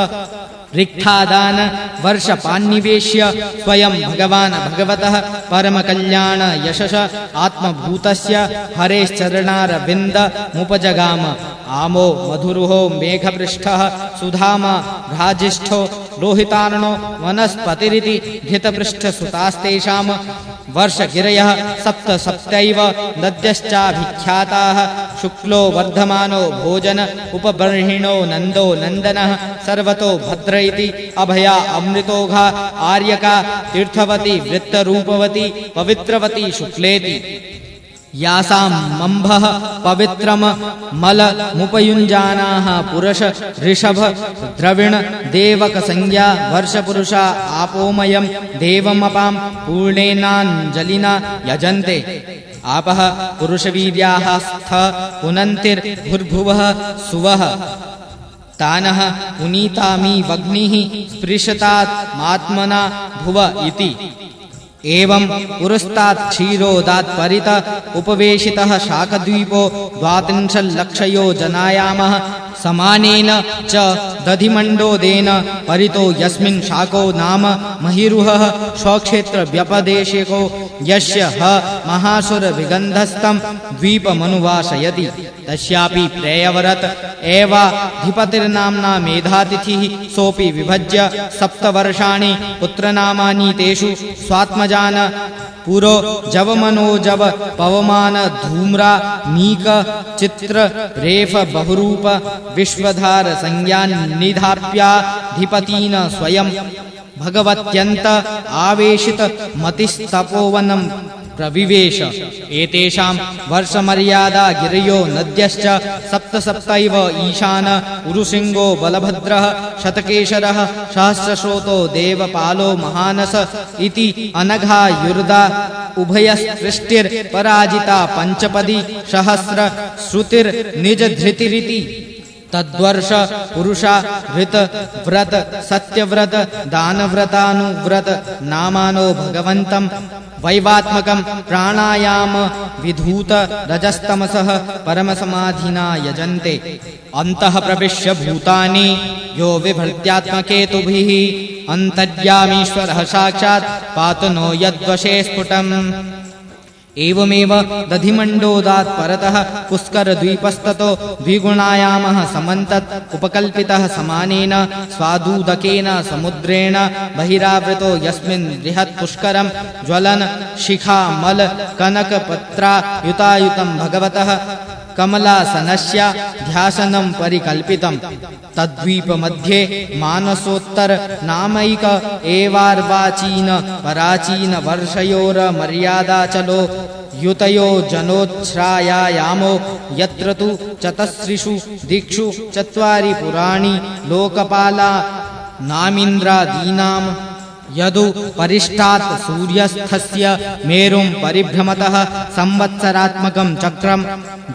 रिक्थादान वर्षपान्निवेश्य स्वयं भगवान् भगवतः परमकल्याण यशस आत्मभूतस्य हरेश्चरणारविन्दमुपजगाम आमो मधुरुहो मेघपृष्ठः सुधामा भ्राजिष्ठो लोहितार्णो वनस्पतिरिति घृतपृष्ठसुतास्तेषां वर्षगिरयः सप्त सप्तैव नद्यश्चाभिख्याताः शुक्लो वर्धमानो भोजन उपबर्हिणो नन्दो नन्दनः सर्वतो भद्र इति अभया अमृतोघा आर्यका तीर्थवती वृत्तरूपवती पवित्रवती शुक्लेति यासां मम्भः पवित्रम मलमुपयुञ्जानाः पुरुष ऋषभ द्रविण देवक संज्ञा वर्षपुरुषा आपोमयं देवमपां पूर्णेनाञ्जलिना यजन्ते आपः पुरुषवीर्याः स्थ पुनन्तिर्भुर्भुवः सुवः तानः पुनीतामी वग्निः स्पृशतात्मात्मना भुव इति एवं पुरस्तात् क्षीरोदात् परित उपवेशितः शाकद्वीपो 32 जनायामः समानेन च दधिमण्डोदेन परितो यस्मिन् शाको नाम महिरुहः स्वक्षेत्र व्यपदेशको यस्य ह महासुर विगन्धस्थं द्वीपमनुवासयति तस्यापि प्रेयव्रत एवाधिपतिर्नाम्ना मेधातिथिः सोऽपि विभज्य 7 वर्षाणि पुत्रनामानि तेषु स्वात्मजान पुरो जवमनोजव पवमान धूम्रा नीक चित्र रेफ बहुरूप विश्वधार संज्ञान्निधाप्याधिपतीन स्वयं भगवत्यन्त आवेशित मतिस्तपोवनं प्रविवेश एतेषां वर्षमर्यादा गिरयो नद्यश्च सप्त सप्तैव ईशान उरुसिंहो बलभद्रः शतकेशरः सहस्रश्रोतो देवपालो महानस इति अनघा युर्दा उभयसृष्टिर्पराजिता पंचपदी सहस्र श्रुतिर्निजधृतिरिति तद्वर्ष पुरुषा हृत व्रत सत्यव्रत दानव्रतानुव्रत नामानो भगवन्तं वैवात्मकं प्राणायाम विधूत रजस्तमसः परमसमाधिना यजन्ते अन्तः प्रविश्य भूतानि यो विभृत्यात्मकेतुभिः अन्तर्यामीश्वरः साक्षात् पातु नो यद्वशे स्फुटम् एवमेव दधिमण्डोदात् परतः पुष्करद्वीपस्ततो द्विगुणायामः समन्तत् उपकल्पितः समानेन स्वादूदकेन समुद्रेण बहिरावृतो यस्मिन् बृहत्पुष्करं ज्वलन शिखामल कनकपत्रायुतायुतं भगवतः कमलासनस्य ध्यासनं परिकल्पितं तद्वीपमध्ये मानसोत्तर नामैक एवार्वाचीन पराचीन वर्षयोरमर्यादाचलो युतयो जनोच्छ्रायायामो यत्र तु चतस्रिषु दिक्षु 4 पुराणि लोकपाला नामीन्द्रादीनां यदु परिष्टात् सूर्यस्थस्य मेरुं परिभ्रमतः संवत्सरात्मकं चक्रं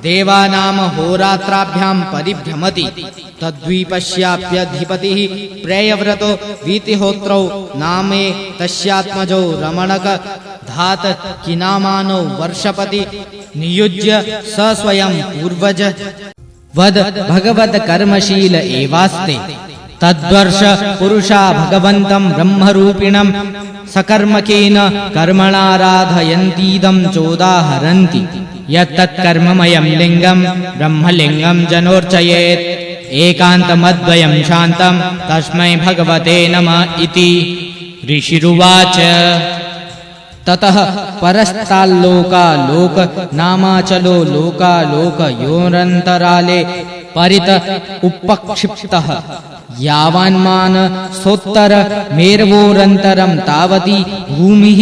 देवानाम होरात्राभ्यां परिभ्रमति तद्वीपस्याप्यधिपतिः प्रेयव्रतो वीतिहोत्रौ नामे तस्यात्मजो रमणक धात किनामानो वर्षपति नियुज्य स स्वयं पूर्वज वद भगवत कर्मशील एवास्ते तद्वर्ष पुरुषा भगवन्तं ब्रह्मरूपिणं सकर्मकेन कर्मणाराधयन्तीदं चोदाहरन्ति यत्तत्कर्ममयं लिङ्गं ब्रह्मलिङ्गं जनोर्चयेत् एकान्तमद्वयं शान्तं तस्मै भगवते नमः इति ऋषिरुवाच ततः परस्ताल्लोकालोक नामाचलो लोकालोक योरन्तराले परित उपक्षिप्तः यावान्मान सोत्तर मेर्वोरन्तरं तावती भूमिः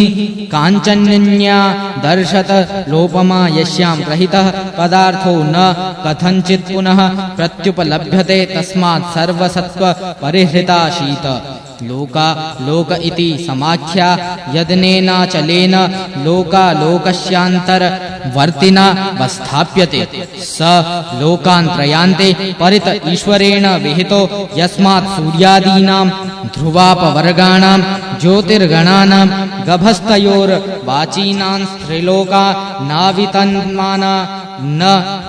काञ्चन्या दर्शत लोपमा यस्यां प्रहितः पदार्थो न कथञ्चित् पुनः प्रत्युपलभ्यते तस्मात् सर्वसत्त्व परिहृताशीत लोका लोक इति समाख्या यदनेनाचलेन लोका लोकस्यान्तरवर्तिना वस्थाप्यते स लोकान् प्रयान्ते परित ईश्वरेण विहितो यस्मात् सूर्यादीनां ध्रुवापवर्गाणां ज्योतिर्गणानां गभस्तयोर्वाचीनां स्त्रिलोका नावितन्माना न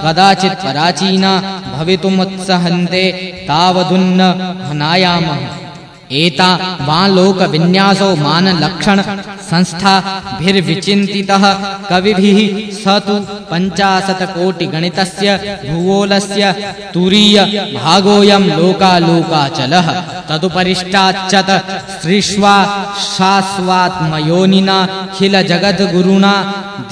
कदाचित् पराचीना भवितुमुत्सहन्ते तावदुन्न हनायामः एता वां लोक विन्यासो मान लक्षण संस्थाभिर्विचिन्तितः कविभिः स तु 50 कोटि गणितस्य भूगोलस्य तुरीय भागोऽयं लोकालोकाचलः तदुपरिष्टाच्चत सृष्ट्वा शाश्वात्मयोनिना खिल जगद्गुरुणा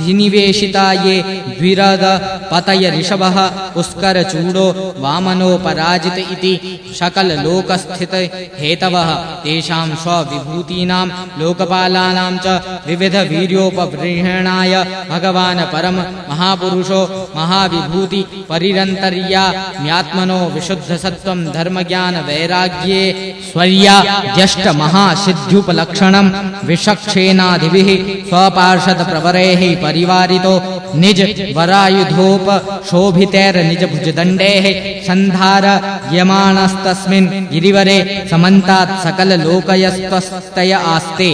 धिनिवेशिता ये द्विरद पतय ऋषभः पुष्कर चूडो वामनो पराजित इति सकल लोकस्थित हेतवः तेषां स्वविभूतीनां लोकपालानां च विविध वीर्योपबृंहणाय भगवान् परम महापुरुषो महाविभूति परिरन्तर्याम्यात्मनो विशुद्धसत्त्वं धर्मज्ञान वैराग्ये स्वर्या ज्यष्ट महासिद्ध्युपलक्षणं विशक्षेनाधिभिः स्वपार्षद प्रवरैः परिवारितो निज वरायुधोप शोभितैर निज भुजदण्डैः सन्धारयमाणस्तस्मिन् गिरिवरे समन्तात् सकल लोकयस्तस्तय आस्ते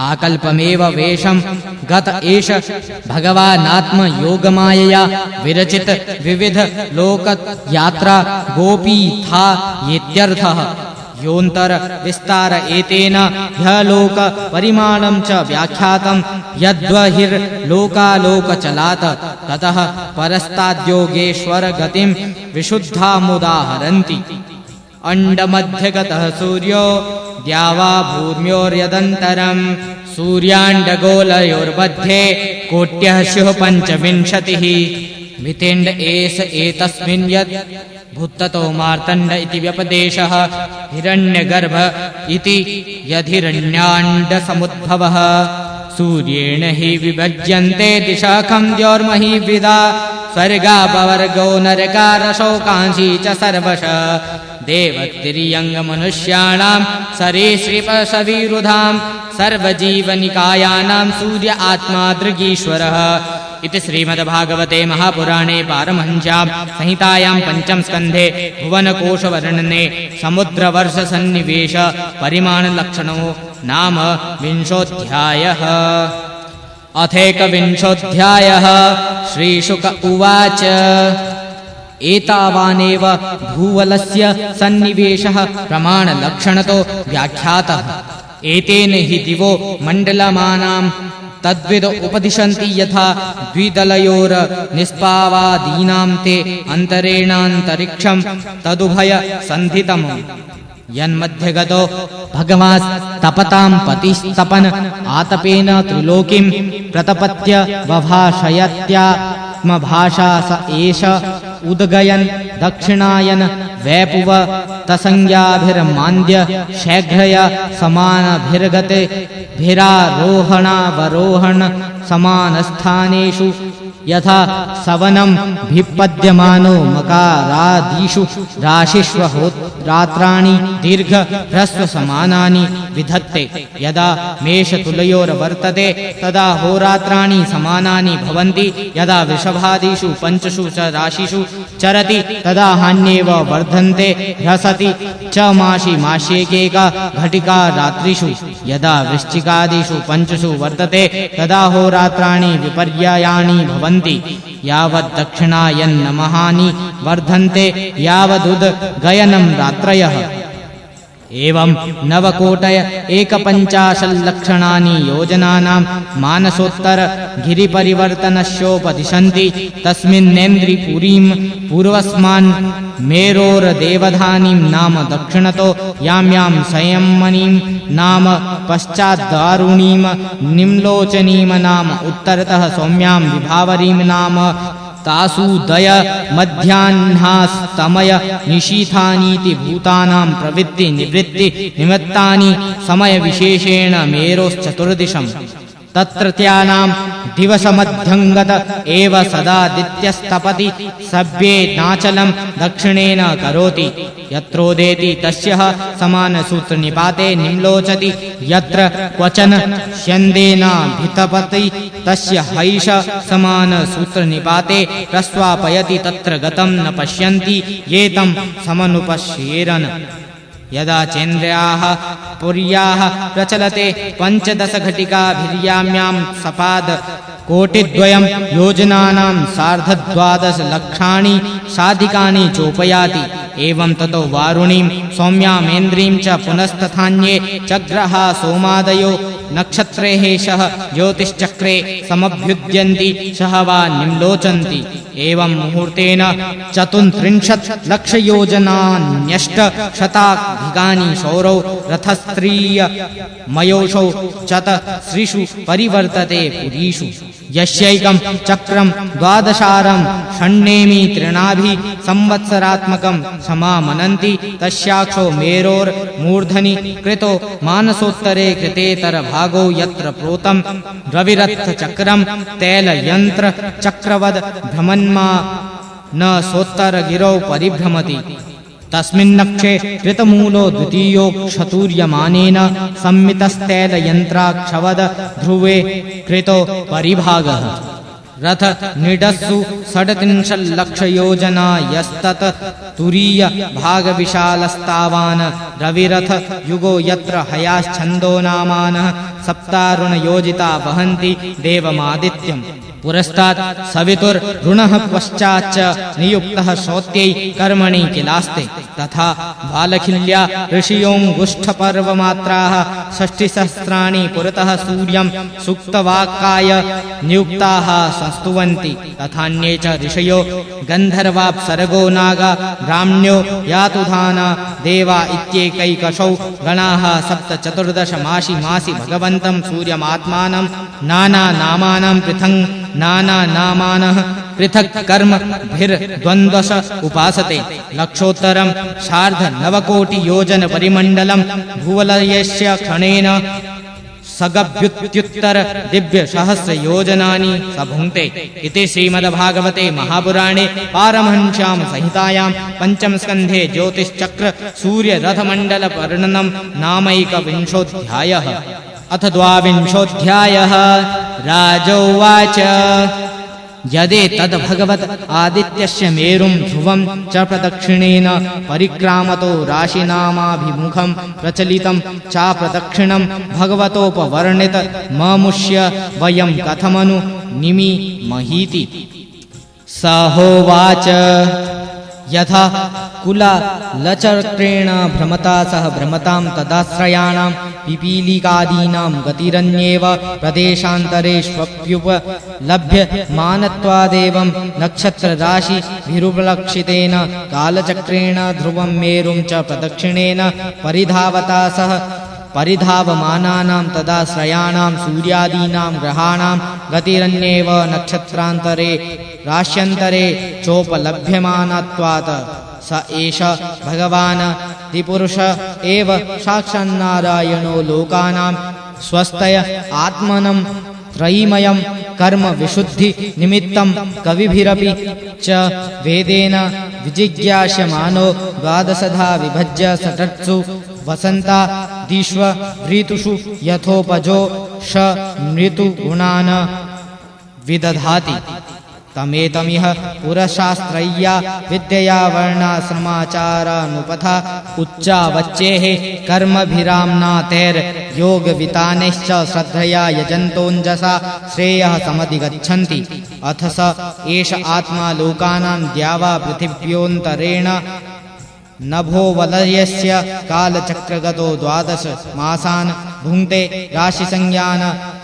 आकल्पमेव वेशं गत एष भगवानात्मयोगमायया विरचित विविध लोकयात्रा गोपी था येत्यर्थः योऽन्तर विस्तार एतेन ह्यलोक परिमाणं च व्याख्यातं यद्बहिर्लोकालोकचलात् ततः परस्ताद्योगेश्वर गतिं विशुद्धामुदाहरन्ति अण्डमध्यगतः सूर्यो द्यावा भूम्योर्यदन्तरं सूर्याण्डगोलयोर्मध्ये कोट्यः स्युः 25 मितेण्ड एष एतस्मिन् यद् भूततो मार्तण्ड इति व्यपदेशः हिरण्यगर्भ इति यद्हिरण्याण्डसमुद्भवः सूर्येण हि विभज्यन्ते दिशाखं द्योर्महीविदा स्वर्गापवर्गो नरकारशोकांशी च सर्वशः देवतिर्यङ्गमनुष्याणां सरीसृपसविरुधां सर्वजीवनिकायानां सूर्य आत्मा दृगीश्वरः इति श्रीमद्भागवते महापुराणे पारमहंस्यां संहितायां 5 स्कन्धे भुवनकोशवर्णने समुद्रवर्षसन्निवेश परिमाणलक्षणो नाम 20ोऽध्यायः अथैकविंशोऽध्यायः श्रीशुक उवाच एतावानेव भूवलस्य सन्निवेशः प्रमाणलक्षणतो व्याख्यातः एतेन हि दिवो मण्डलमानां तद्विद उपदिशन्ति यथा द्विदलयोर्निष्पावादीनां ते अन्तरेणान्तरिक्षं तदुभय सन्धितम् यन्मध्यगतो भगवास्तपतां पतिस्तपन आतपेन त्रिलोकीं प्रतपत्य वभाषयत्यात्मभाषा स एष उद्गयन् दक्षिणायन वैपुव तसंज्ञाभिर्मान्द्य शैघ्रय समानभिर्गते भिरारोहणावरोहण समानस्थानेषु यथा सवनं भिपद्यमानो मकारादिषु राशिष्वहोत्रात्राणि दीर्घ ह्रस्व समानानि विधत्ते यदा मेषतुलयोर्वर्तते तदा होरात्राणि समानानि भवन्ति यदा वृषभादिषु 5 च राशिषु चरति तदा हान्येव वर्धन्ते ह्रसति च मासि मास्येकेका घटिका रात्रिषु यदा वृश्चिकादिषु 5 वर्तते तदा होरात्राणि विपर्ययाणि भवन्ति यावद्दक्षिणायन्नमहानि वर्धन्ते यावदुद्गयनं रात्रयः एवं नवकोटय 51 योजनानां मानसोत्तर गिरिपरिवर्तनस्योपदिशन्ति तस्मिन्नेन्द्रिपुरीं पूर्वस्मान् मेरोर्देवधानीं नाम दक्षिणतो यां संयमनीं नाम पश्चाद्दारुणीं निम्लोचनीं नाम उत्तरतः सौम्यां विभावरीं नाम तासूदय मध्याह्नास्तमय निशीथानीति भूतानां प्रवृत्ति निवृत्ति निमित्तानि समय विशेषेण मेरोश्चतुर्दिशम् तत्रत्यानां दिवसमध्यङ्गत एव सदादित्यस्तपति सव्ये नाचलं दक्षिणेन करोति यत्रोदेति तस्य समानसूत्रनिपाते निम्लोचति यत्र क्वचन स्यन्देनाभितपति तस्य हैष समानसूत्रनिपाते प्रस्वापयति तत्र गतं न पश्यन्ति ये तं समनुपश्येरन् यदा चेन्द्रियाः पुर्याः प्रचलते 15 घटिकाभिर्याम्यां सपाद कोटिद्वयं योजनानां 12.5 लक्षाणि साधिकानि चोपयाति एवं ततो वारुणीं सौम्यामेन्द्रीं च पुनस्तथान्ये चग्रहा सोमादयो नक्षत्रेः सह ज्योतिश्चक्रे समभ्युद्यन्ति सह वा निम्लोचन्ति एवं मुहूर्तेन 34 लक्षयोजनान्यष्टशताधिकानि सौरौ रथस्त्रीय मयोषौ चतस्रिषु परिवर्तते पुरीषु यस्यैकं चक्रं 12 षण्णेमि तृणाभि संवत्सरात्मकं समामनन्ति तस्याक्षो मेरोर्मूर्धनि कृतो मानसोत्तरे कृतेतर भागो यत्र प्रोतं रविरथचक्रं तैलयन्त्र चक्रवद् भ्रमन्मा न सोत्तरगिरौ परिभ्रमति तस्मिन्नक्षे कृतमूलो द्वितीयो क्षतूर्यमानेन संमितस्तैलयन्त्राक्षवद् ध्रुवे कृतो परिभागः रथ निडस्सु 37 लक्षयोजना यस्तत तुरीय भागविशालस्तावान् रविरथ युगो यत्र हयाश्छन्दो नामानः सप्तारुणयोजिता वहन्ति देवमादित्यम् पुरस्तात् सवितुर्ऋणः पश्चाच्च नियुक्तः श्रोत्यै कर्मणि किलास्ते तथा बालखिल्या ऋषियोऽङ्गुष्ठपर्वमात्राः 60 पुरतः सूर्यं सुक्तवाक्काय नियुक्ताः संस्तुवन्ति तथान्ये च ऋषयो गन्धर्वाप्सर्गो नागा ब्राह्मण्यो यातुधाना देवा इत्येकैकशौ गणाः 14 मासि भगवन्तं सूर्यमात्मानं नानानामानं नानानामानः पृथक् कर्मभिर्द्वन्द्वश उपासते लक्षोत्तरं 9.5 योजन परिमण्डलं भुवलयस्य क्षणेन सगभ्युत्युत्तर दिव्य सहस्र योजनानि स भुङ्क्ते इति श्रीमद्भागवते महापुराणे पारमहंस्यां संहितायां पंचम स्कन्धे ज्योतिश्चक्र सूर्य रथमण्डल वर्णनं नामैकविंशोऽध्यायः अथ 22 राजोवाच यदेतद्भगवत् आदित्यस्य मेरुं ध्रुवं च प्रदक्षिणेन परिक्रामतो राशिनामाभिमुखं प्रचलितं चाप्रदक्षिणं भगवतोपवर्णित ममुष्य वयं कथमनु निमिमहीति स होवाच यथा कुलालचक्रेण भ्रमता सह भ्रमतां तदाश्रयाणां पिपीलिकादीनां गतिरन्येव प्रदेशान्तरेष्वप्युपलभ्यमानत्वादेवं नक्षत्रराशिभिरुपलक्षितेन कालचक्रेण ध्रुवं मेरुं च प्रदक्षिणेन परिधावता सह परिधावमानानां तदाश्रयाणां सूर्यादीनां ग्रहाणां गतिरन्येव नक्षत्रान्तरे राश्यन्तरे चोपलभ्यमानत्वात् स एष भगवान् त्रिपुरुष एव साक्षान्नारायणो लोकानां स्वस्तय आत्मनं त्रयीमयं कर्म विशुद्धि निमित्तं कविभिरपि च वेदेन विजिज्ञास्यमानो 12 विभज्य षट्सु वसन्ता दिष्व ऋतुषु यथोपजो ष मृतुगुणान् विदधाति तमेतमिह पुरशास्त्रय्या विद्यया वर्णाश्रमाचारानुपथा उच्चावच्चेः कर्मभिराम्नातैर्योगवितानैश्च श्रद्धया यजन्तोऽञ्जसा श्रेयः समधिगच्छन्ति अथ स एष आत्मा लोकानां द्यावा पृथिव्योऽन्तरेण नभोवलयस्य कालचक्रगतो 12 मासान् भुङ्क्ते राशिसंज्ञान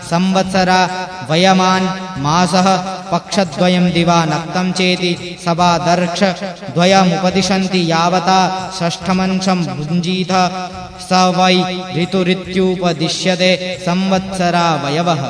संवत्सरा वयमान् मासः पक्षद्वयं दिवा नक्तं चेति सभादर्क्ष द्वयमुपदिशन्ति यावता षष्ठमंशं भुञ्जीथ स वै ऋतुरित्युपदिश्यते संवत्सरा वयवः